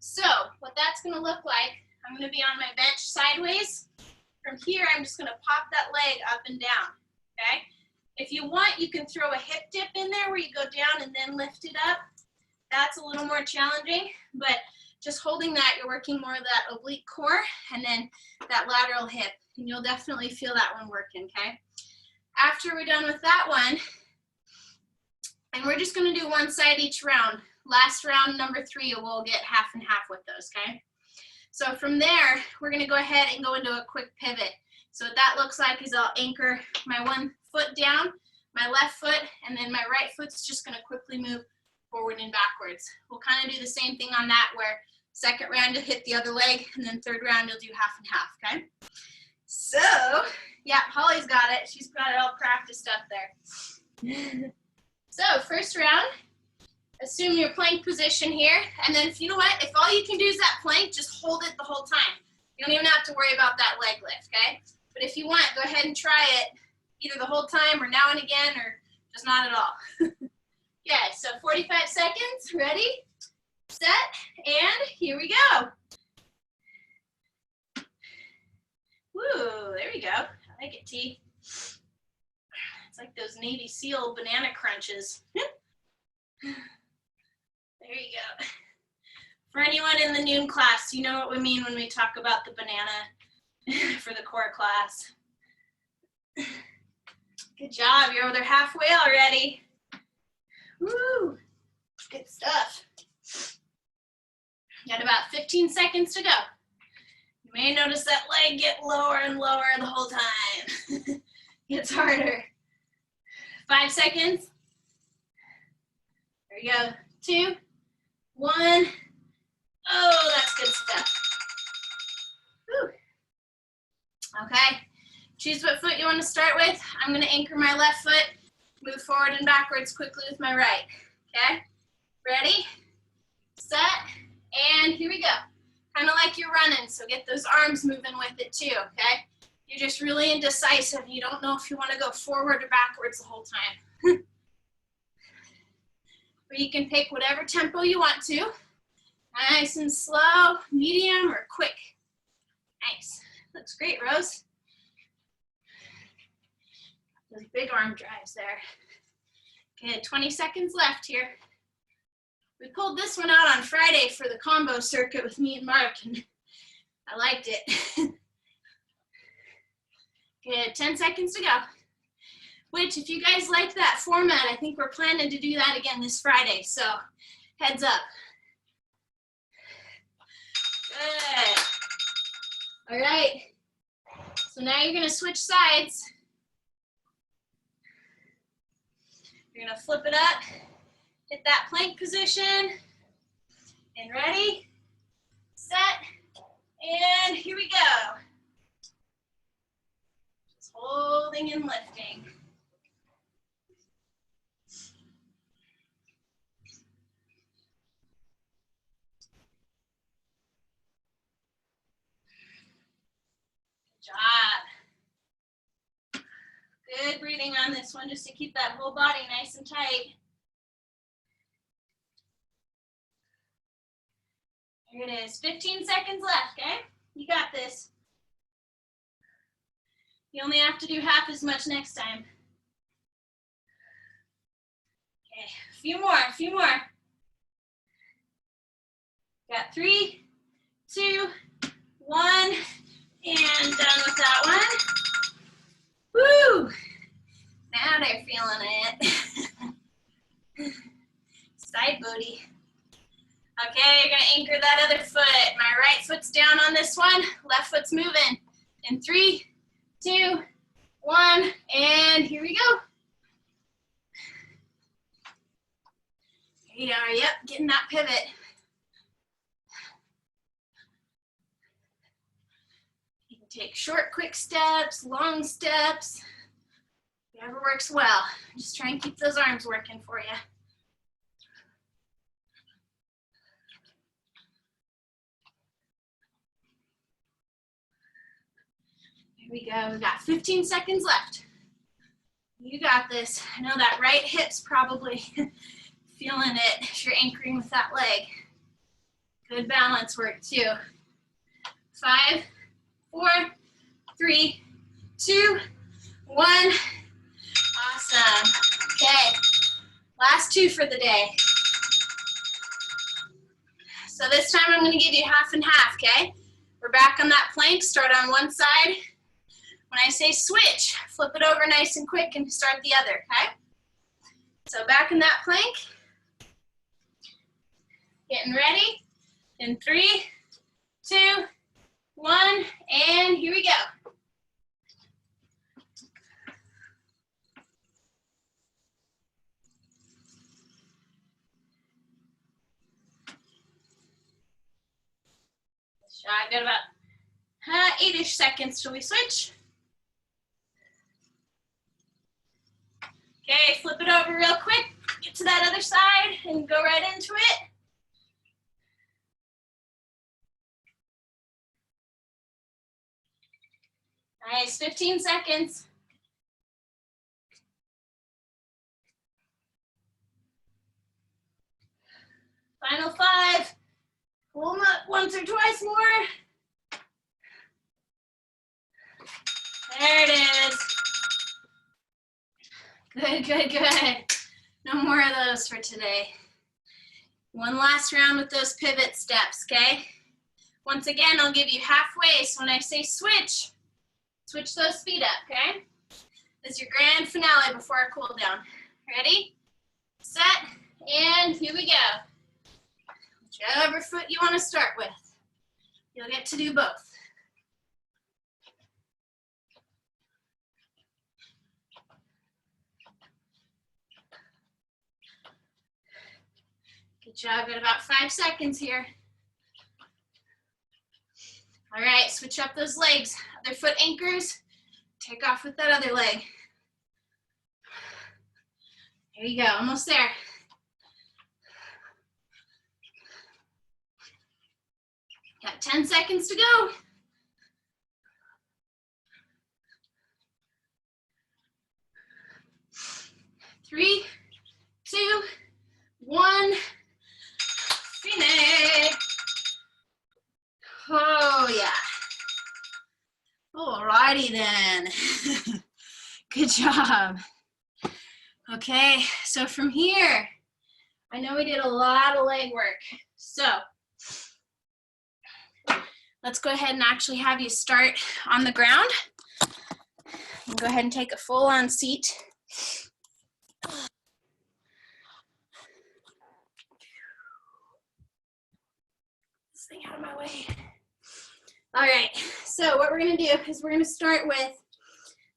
Speaker 1: So what that's gonna look like, I'm gonna be on my bench sideways. From here, I'm just gonna pop that leg up and down, okay? If you want, you can throw a hip dip in there where you go down and then lift it up. That's a little more challenging, but just holding that, you're working more of that oblique core and then that lateral hip, and you'll definitely feel that one working, okay? After we're done with that one, and we're just gonna do one side each round. Last round, number 3, we'll get half and half with those, okay? So from there, we're gonna go ahead and go into a quick pivot. So what that looks like is I'll anchor my one foot down, my left foot, and then my right foot's just gonna quickly move forward and backwards. We'll kind of do the same thing on that, where second round you'll hit the other leg, and then third round you'll do half and half, okay? So, yeah, Holly's got it. She's got it all practiced up there. So first round, assume your plank position here, and then if you know what, if all you can do is that plank, just hold it the whole time. You don't even have to worry about that leg lift, okay? But if you want, go ahead and try it either the whole time or now and again, or just not at all. Okay, so 45 seconds, ready, set, and here we go. Woo, there we go. I like it, T. It's like those Navy SEAL banana crunches. There you go. For anyone in the noon class, you know what we mean when we talk about the banana for the core class. Good job, you're over there halfway already. Woo, good stuff. Got about 15 seconds to go. You may notice that leg get lower and lower the whole time. It's harder. 5 seconds. There you go. 2, 1. Oh, that's good stuff. Whew. Okay. Choose what foot you want to start with. I'm going to anchor my left foot, Move forward and backwards quickly with my right, okay? Ready, set, and here we go. Kind of like you're running, so get those arms moving with it too, okay? You're just really indecisive. You don't know if you want to go forward or backwards the whole time. Or you can pick whatever tempo you want to. Nice and slow, medium, or quick. Nice. Looks great, Rose. Those big arm drives there. Okay, 20 seconds left here. We pulled this one out on Friday for the combo circuit with me and Mark, and I liked it. Good, 10 seconds to go. Which, if you guys like that format, I think we're planning to do that again this Friday, so heads up. Good. All right, so now you're gonna switch sides. You're gonna flip it up, hit that plank position, and ready, set, and here we go. Just holding and lifting. Job. Good breathing on this one, just to keep that whole body nice and tight. Here it is, 15 seconds left, okay? You got this. You only have to do half as much next time. Okay, a few more. Got 3, 2, 1, and done with that one. Woo! Now they're feeling it. Side booty. Okay, you're gonna anchor that other foot. My right foot's down on this one, left foot's moving. In 3, 2, 1, and here we go. There you are, yep, getting that pivot. You can take short, quick steps, long steps, whatever works well. Just try and keep those arms working for you. Here we go, we got 15 seconds left. You got this. I know that right hip's probably feeling it if you're anchoring with that leg. Good balance work too. 5, 4, 3, 2, 1. Awesome. Okay, last 2 for the day. So this time I'm gonna give you half and half, okay? We're back on that plank, start on one side. When I say switch, flip it over nice and quick and start the other, okay? So back in that plank. Getting ready. In 3, 2, 1, and here we go. I've got about 8-ish seconds till we switch. Okay, flip it over real quick, get to that other side, and go right into it. Nice, 15 seconds. Final 5. Pull them up once or twice more. There it is. Good, good, good. No more of those for today. One last round with those pivot steps, okay? Once again, I'll give you halfway, so when I say switch, switch those feet up, okay? This is your grand finale before our cool down. Ready, set, and here we go. Whichever foot you want to start with, you'll get to do both. Good job, got about 5 seconds here. All right, switch up those legs. Other foot anchors, take off with that other leg. There you go, almost there. Got 10 seconds to go. 3, 2, 1. Finish. Oh, yeah. Alrighty then. Good job. Okay, so from here, I know we did a lot of leg work. So let's go ahead and actually have you start on the ground. And go ahead and take a full-on seat. This thing out of my way. All right, so what we're gonna do is we're gonna start with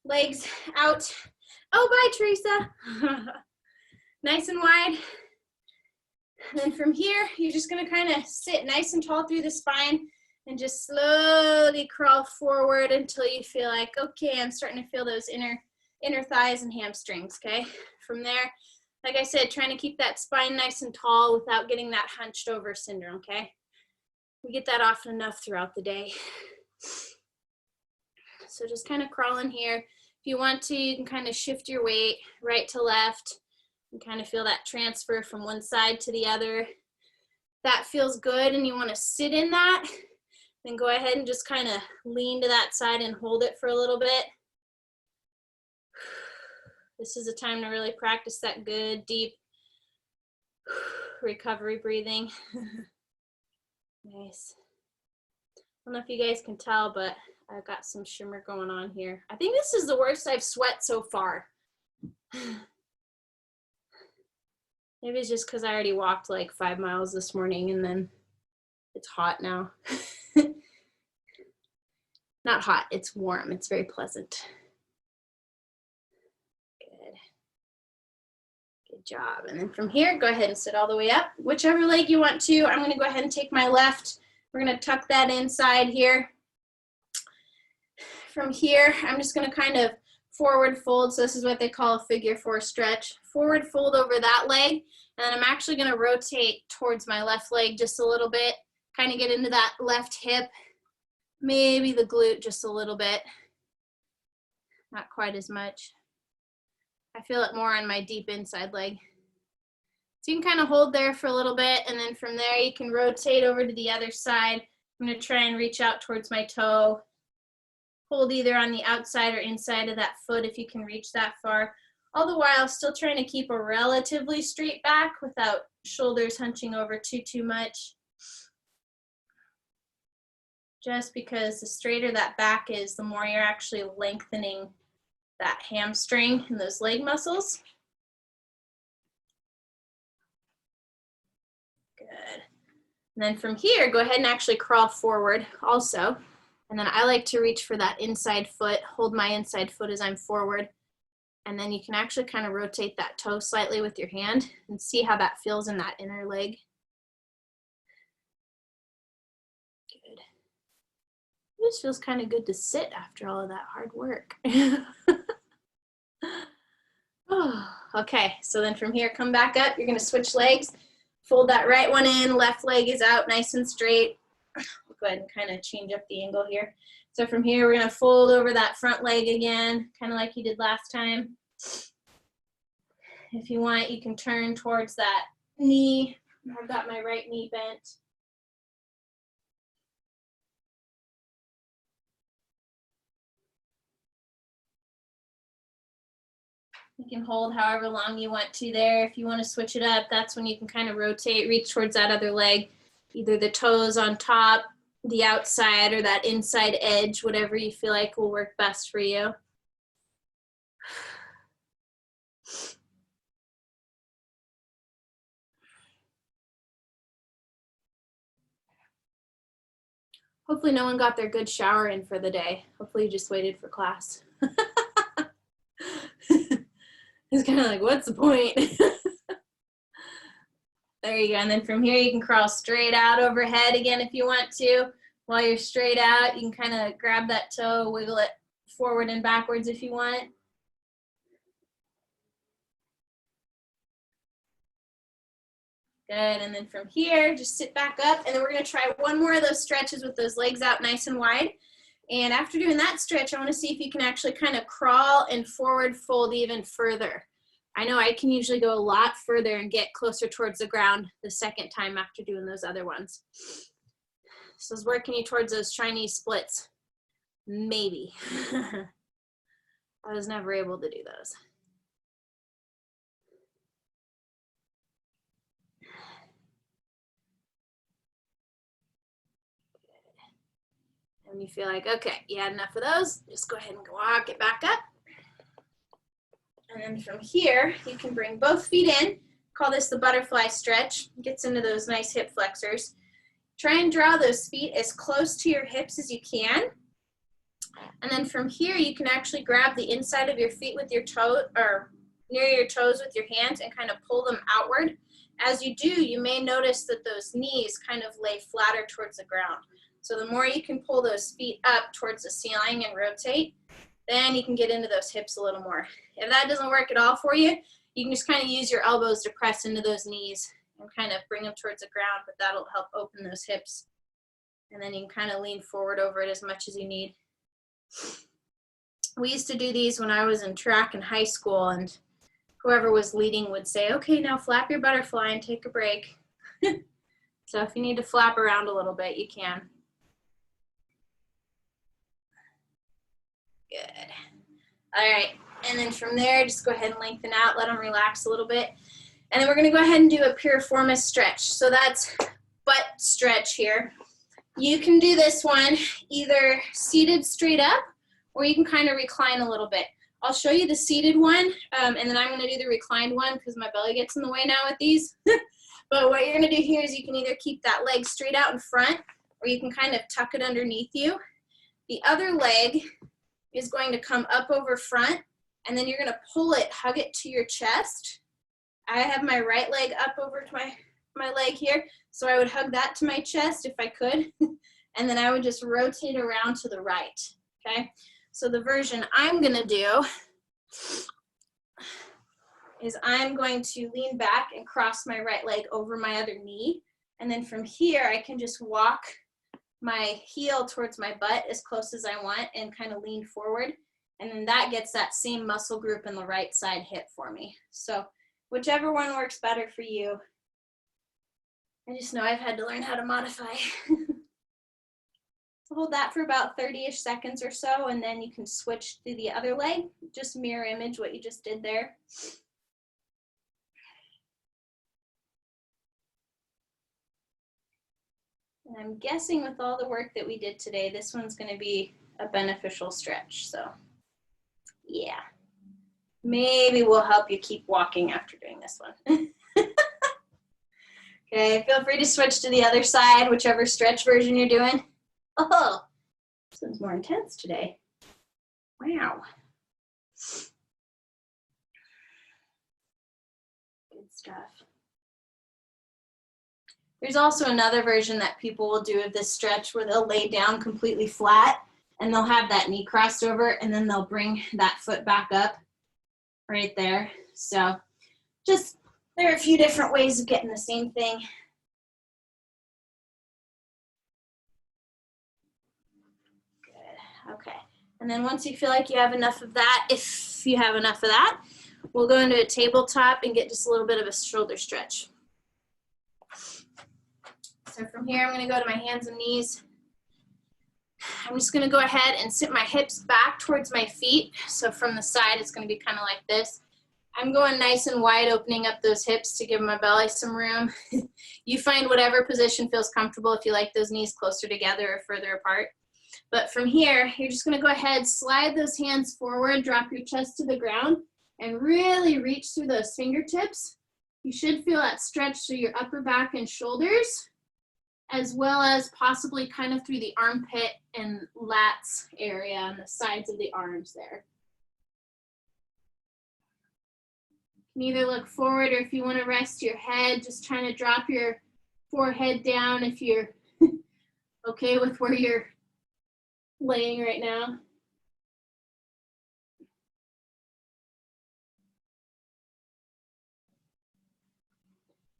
Speaker 1: legs out. Oh, bye, Teresa. Nice and wide. And then from here, you're just gonna kind of sit nice and tall through the spine and just slowly crawl forward until you feel like, okay, I'm starting to feel those inner thighs and hamstrings, okay? From there, like I said, trying to keep that spine nice and tall without getting that hunched over syndrome, okay? We get that often enough throughout the day. So just kind of crawl in here. If you want to, you can kind of shift your weight right to left and kind of feel that transfer from one side to the other. That feels good and you want to sit in that, then go ahead and just kind of lean to that side and hold it for a little bit. This is a time to really practice that good, deep recovery breathing. Nice. I don't know if you guys can tell, but I've got some shimmer going on here. I think this is the worst I've sweat so far. Maybe it's just because I already walked like 5 miles this morning and then it's hot now. Not hot, it's warm. It's very pleasant. Good. Good job. And then from here, go ahead and sit all the way up. Whichever leg you want to. I'm going to go ahead and take my left. We're going to tuck that inside here. From here, I'm just going to kind of forward fold. So this is what they call a figure 4 stretch. Forward fold over that leg. And then I'm actually going to rotate towards my left leg just a little bit. Kind of get into that left hip. Maybe the glute just a little bit. Not quite as much. I feel it more on my deep inside leg. So you can kind of hold there for a little bit, and then from there you can rotate over to the other side. I'm going to try and reach out towards my toe. Hold either on the outside or inside of that foot if you can reach that far. All the while still trying to keep a relatively straight back without shoulders hunching over too much. Just because the straighter that back is, the more you're actually lengthening that hamstring and those leg muscles. Good. And then from here, go ahead and actually crawl forward also. And then I like to reach for that inside foot, hold my inside foot as I'm forward. And then you can actually kind of rotate that toe slightly with your hand and see how that feels in that inner leg. Good. It just feels kind of good to sit after all of that hard work. Oh, okay, so then from here, come back up. You're going to switch legs. Fold that right one in. Left leg is out nice and straight. Go ahead and kind of change up the angle here. So from here, we're going to fold over that front leg again, kind of like you did last time. If you want, you can turn towards that knee. I've got my right knee bent. You can hold however long you want to there. If you want to switch it up, that's when you can kind of rotate, reach towards that other leg, either the toes on top, the outside, or that inside edge, whatever you feel like will work best for you. Hopefully no one got their good shower in for the day. Hopefully you just waited for class. It's kind of like, what's the point? There you go. And then from here, you can crawl straight out overhead again if you want to. While you're straight out, you can kind of grab that toe, wiggle it forward and backwards if you want. Good, and then from here, just sit back up, and then we're gonna try one more of those stretches with those legs out nice and wide. And after doing that stretch, I wanna see if you can actually kind of crawl and forward fold even further. I know I can usually go a lot further and get closer towards the ground the second time after doing those other ones. So it's working you towards those Chinese splits. Maybe. I was never able to do those. And you feel like, okay, you had enough of those, just go ahead and walk it back up. And then from here, you can bring both feet in. Call this the butterfly stretch. Gets into those nice hip flexors. Try and draw those feet as close to your hips as you can. And then from here, you can actually grab the inside of your feet with your toe, or near your toes with your hands, and kind of pull them outward. As you do, you may notice that those knees kind of lay flatter towards the ground. So the more you can pull those feet up towards the ceiling and rotate, then you can get into those hips a little more. If that doesn't work at all for you, you can just kind of use your elbows to press into those knees and kind of bring them towards the ground, but that'll help open those hips. And then you can kind of lean forward over it as much as you need. We used to do these when I was in track in high school, and whoever was leading would say, okay, now flap your butterfly and take a break. So if you need to flap around a little bit, you can. Good. All right, and then from there, just go ahead and lengthen out, let them relax a little bit. And then we're gonna go ahead and do a piriformis stretch. So that's butt stretch here. You can do this one either seated straight up, or you can kind of recline a little bit. I'll show you the seated one, and then I'm gonna do the reclined one because my belly gets in the way now with these. But what you're gonna do here is you can either keep that leg straight out in front, or you can kind of tuck it underneath you. The other leg is going to come up over front, and then you're gonna pull it, hug it to your chest. I have my right leg up over to my leg here, so I would hug that to my chest if I could, and then I would just rotate around to the right, okay? So the version I'm gonna do is I'm going to lean back and cross my right leg over my other knee, and then from here I can just walk my heel towards my butt as close as I want and kind of lean forward, and then that gets that same muscle group in the right side hip for me. So whichever one works better for you. I just know I've had to learn how to modify. So hold that for about 30-ish seconds or so, and then you can switch to the other leg. Just mirror image what you just did there. And I'm guessing with all the work that we did today, this one's gonna be a beneficial stretch, so yeah. Maybe we'll help you keep walking after doing this one. Okay, feel free to switch to the other side, whichever stretch version you're doing. Oh, this one's more intense today. Wow. Good stuff. There's also another version that people will do of this stretch where they'll lay down completely flat and they'll have that knee crossed over, and then they'll bring that foot back up right there. So just, there are a few different ways of getting the same thing. Good, okay. And then once you feel like you have enough of that, if you have enough of that, we'll go into a tabletop and get just a little bit of a shoulder stretch. So from here, I'm gonna go to my hands and knees. I'm just gonna go ahead and sit my hips back towards my feet. So from the side, it's gonna be kind of like this. I'm going nice and wide, opening up those hips to give my belly some room. You find whatever position feels comfortable, if you like those knees closer together or further apart. But from here, you're just gonna go ahead, slide those hands forward, drop your chest to the ground, and really reach through those fingertips. You should feel that stretch through your upper back and shoulders, as well as possibly kind of through the armpit and lats area on the sides of the arms there. You can either look forward, or if you want to rest your head, just trying to drop your forehead down if you're okay with where you're laying right now.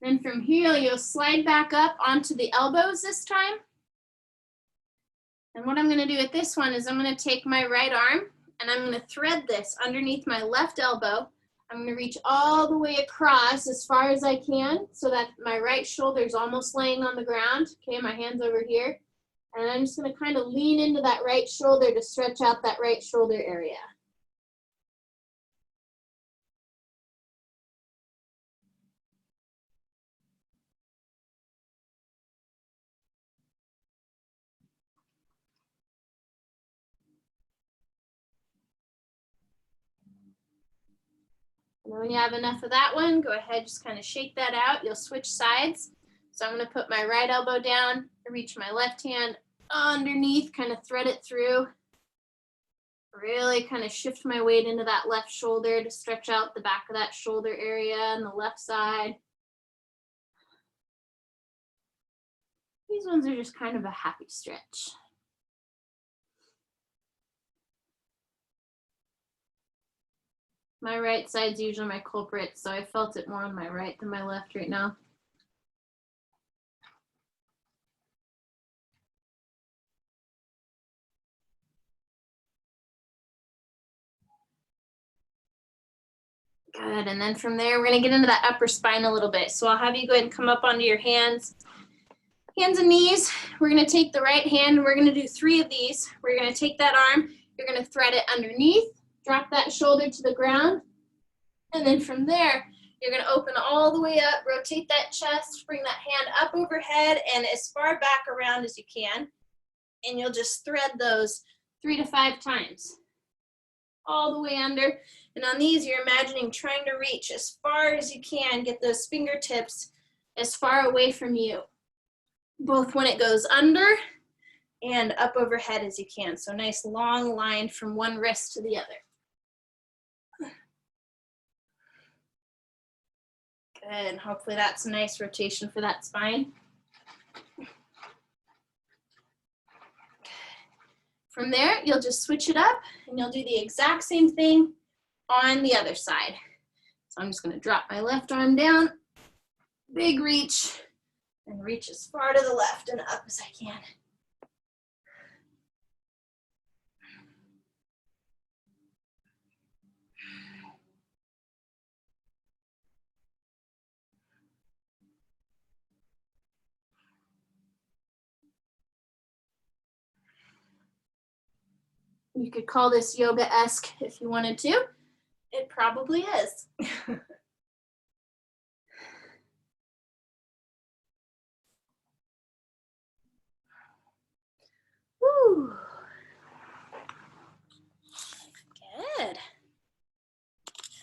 Speaker 1: Then from here, you'll slide back up onto the elbows this time. And what I'm gonna do with this one is I'm gonna take my right arm and I'm gonna thread this underneath my left elbow. I'm gonna reach all the way across as far as I can so that my right shoulder is almost laying on the ground. Okay, my hand's over here. And I'm just gonna kind of lean into that right shoulder to stretch out that right shoulder area. And then when you have enough of that one, go ahead, just kind of shake that out. You'll switch sides. So I'm gonna put my right elbow down, reach my left hand underneath, kind of thread it through. Really kind of shift my weight into that left shoulder to stretch out the back of that shoulder area on the left side. These ones are just kind of a happy stretch. My right side's usually my culprit, so I felt it more on my right than my left right now. Good, and then from there, we're gonna get into that upper spine a little bit. So I'll have you go ahead and come up onto your hands and knees. We're gonna take the right hand and we're gonna do 3 of these. We're gonna take that arm, you're gonna thread it underneath, drop that shoulder to the ground, and then from there, you're gonna open all the way up, rotate that chest, bring that hand up overhead and as far back around as you can, and you'll just thread those 3 to 5 times. All the way under. And on these, you're imagining trying to reach as far as you can, get those fingertips as far away from you, both when it goes under and up overhead as you can. So nice long line from one wrist to the other. Good, hopefully that's a nice rotation for that spine. From there, you'll just switch it up and you'll do the exact same thing on the other side. So I'm just gonna drop my left arm down, big reach, and reach as far to the left and up as I can. You could call this yoga-esque if you wanted to. It probably is. Woo. Good.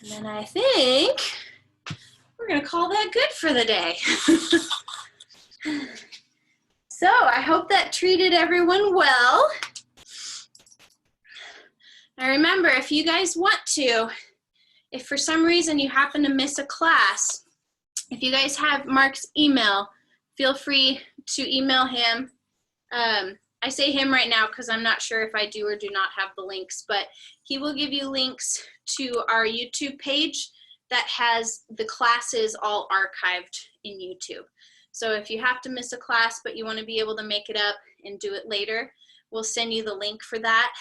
Speaker 1: And then I think we're gonna call that good for the day. So I hope that treated everyone well. Now remember, if you guys want to, if for some reason you happen to miss a class, if you guys have Mark's email, feel free to email him. I say him right now because I'm not sure if I do or do not have the links, but he will give you links to our YouTube page that has the classes all archived in YouTube. So if you have to miss a class but you want to be able to make it up and do it later, we'll send you the link for that.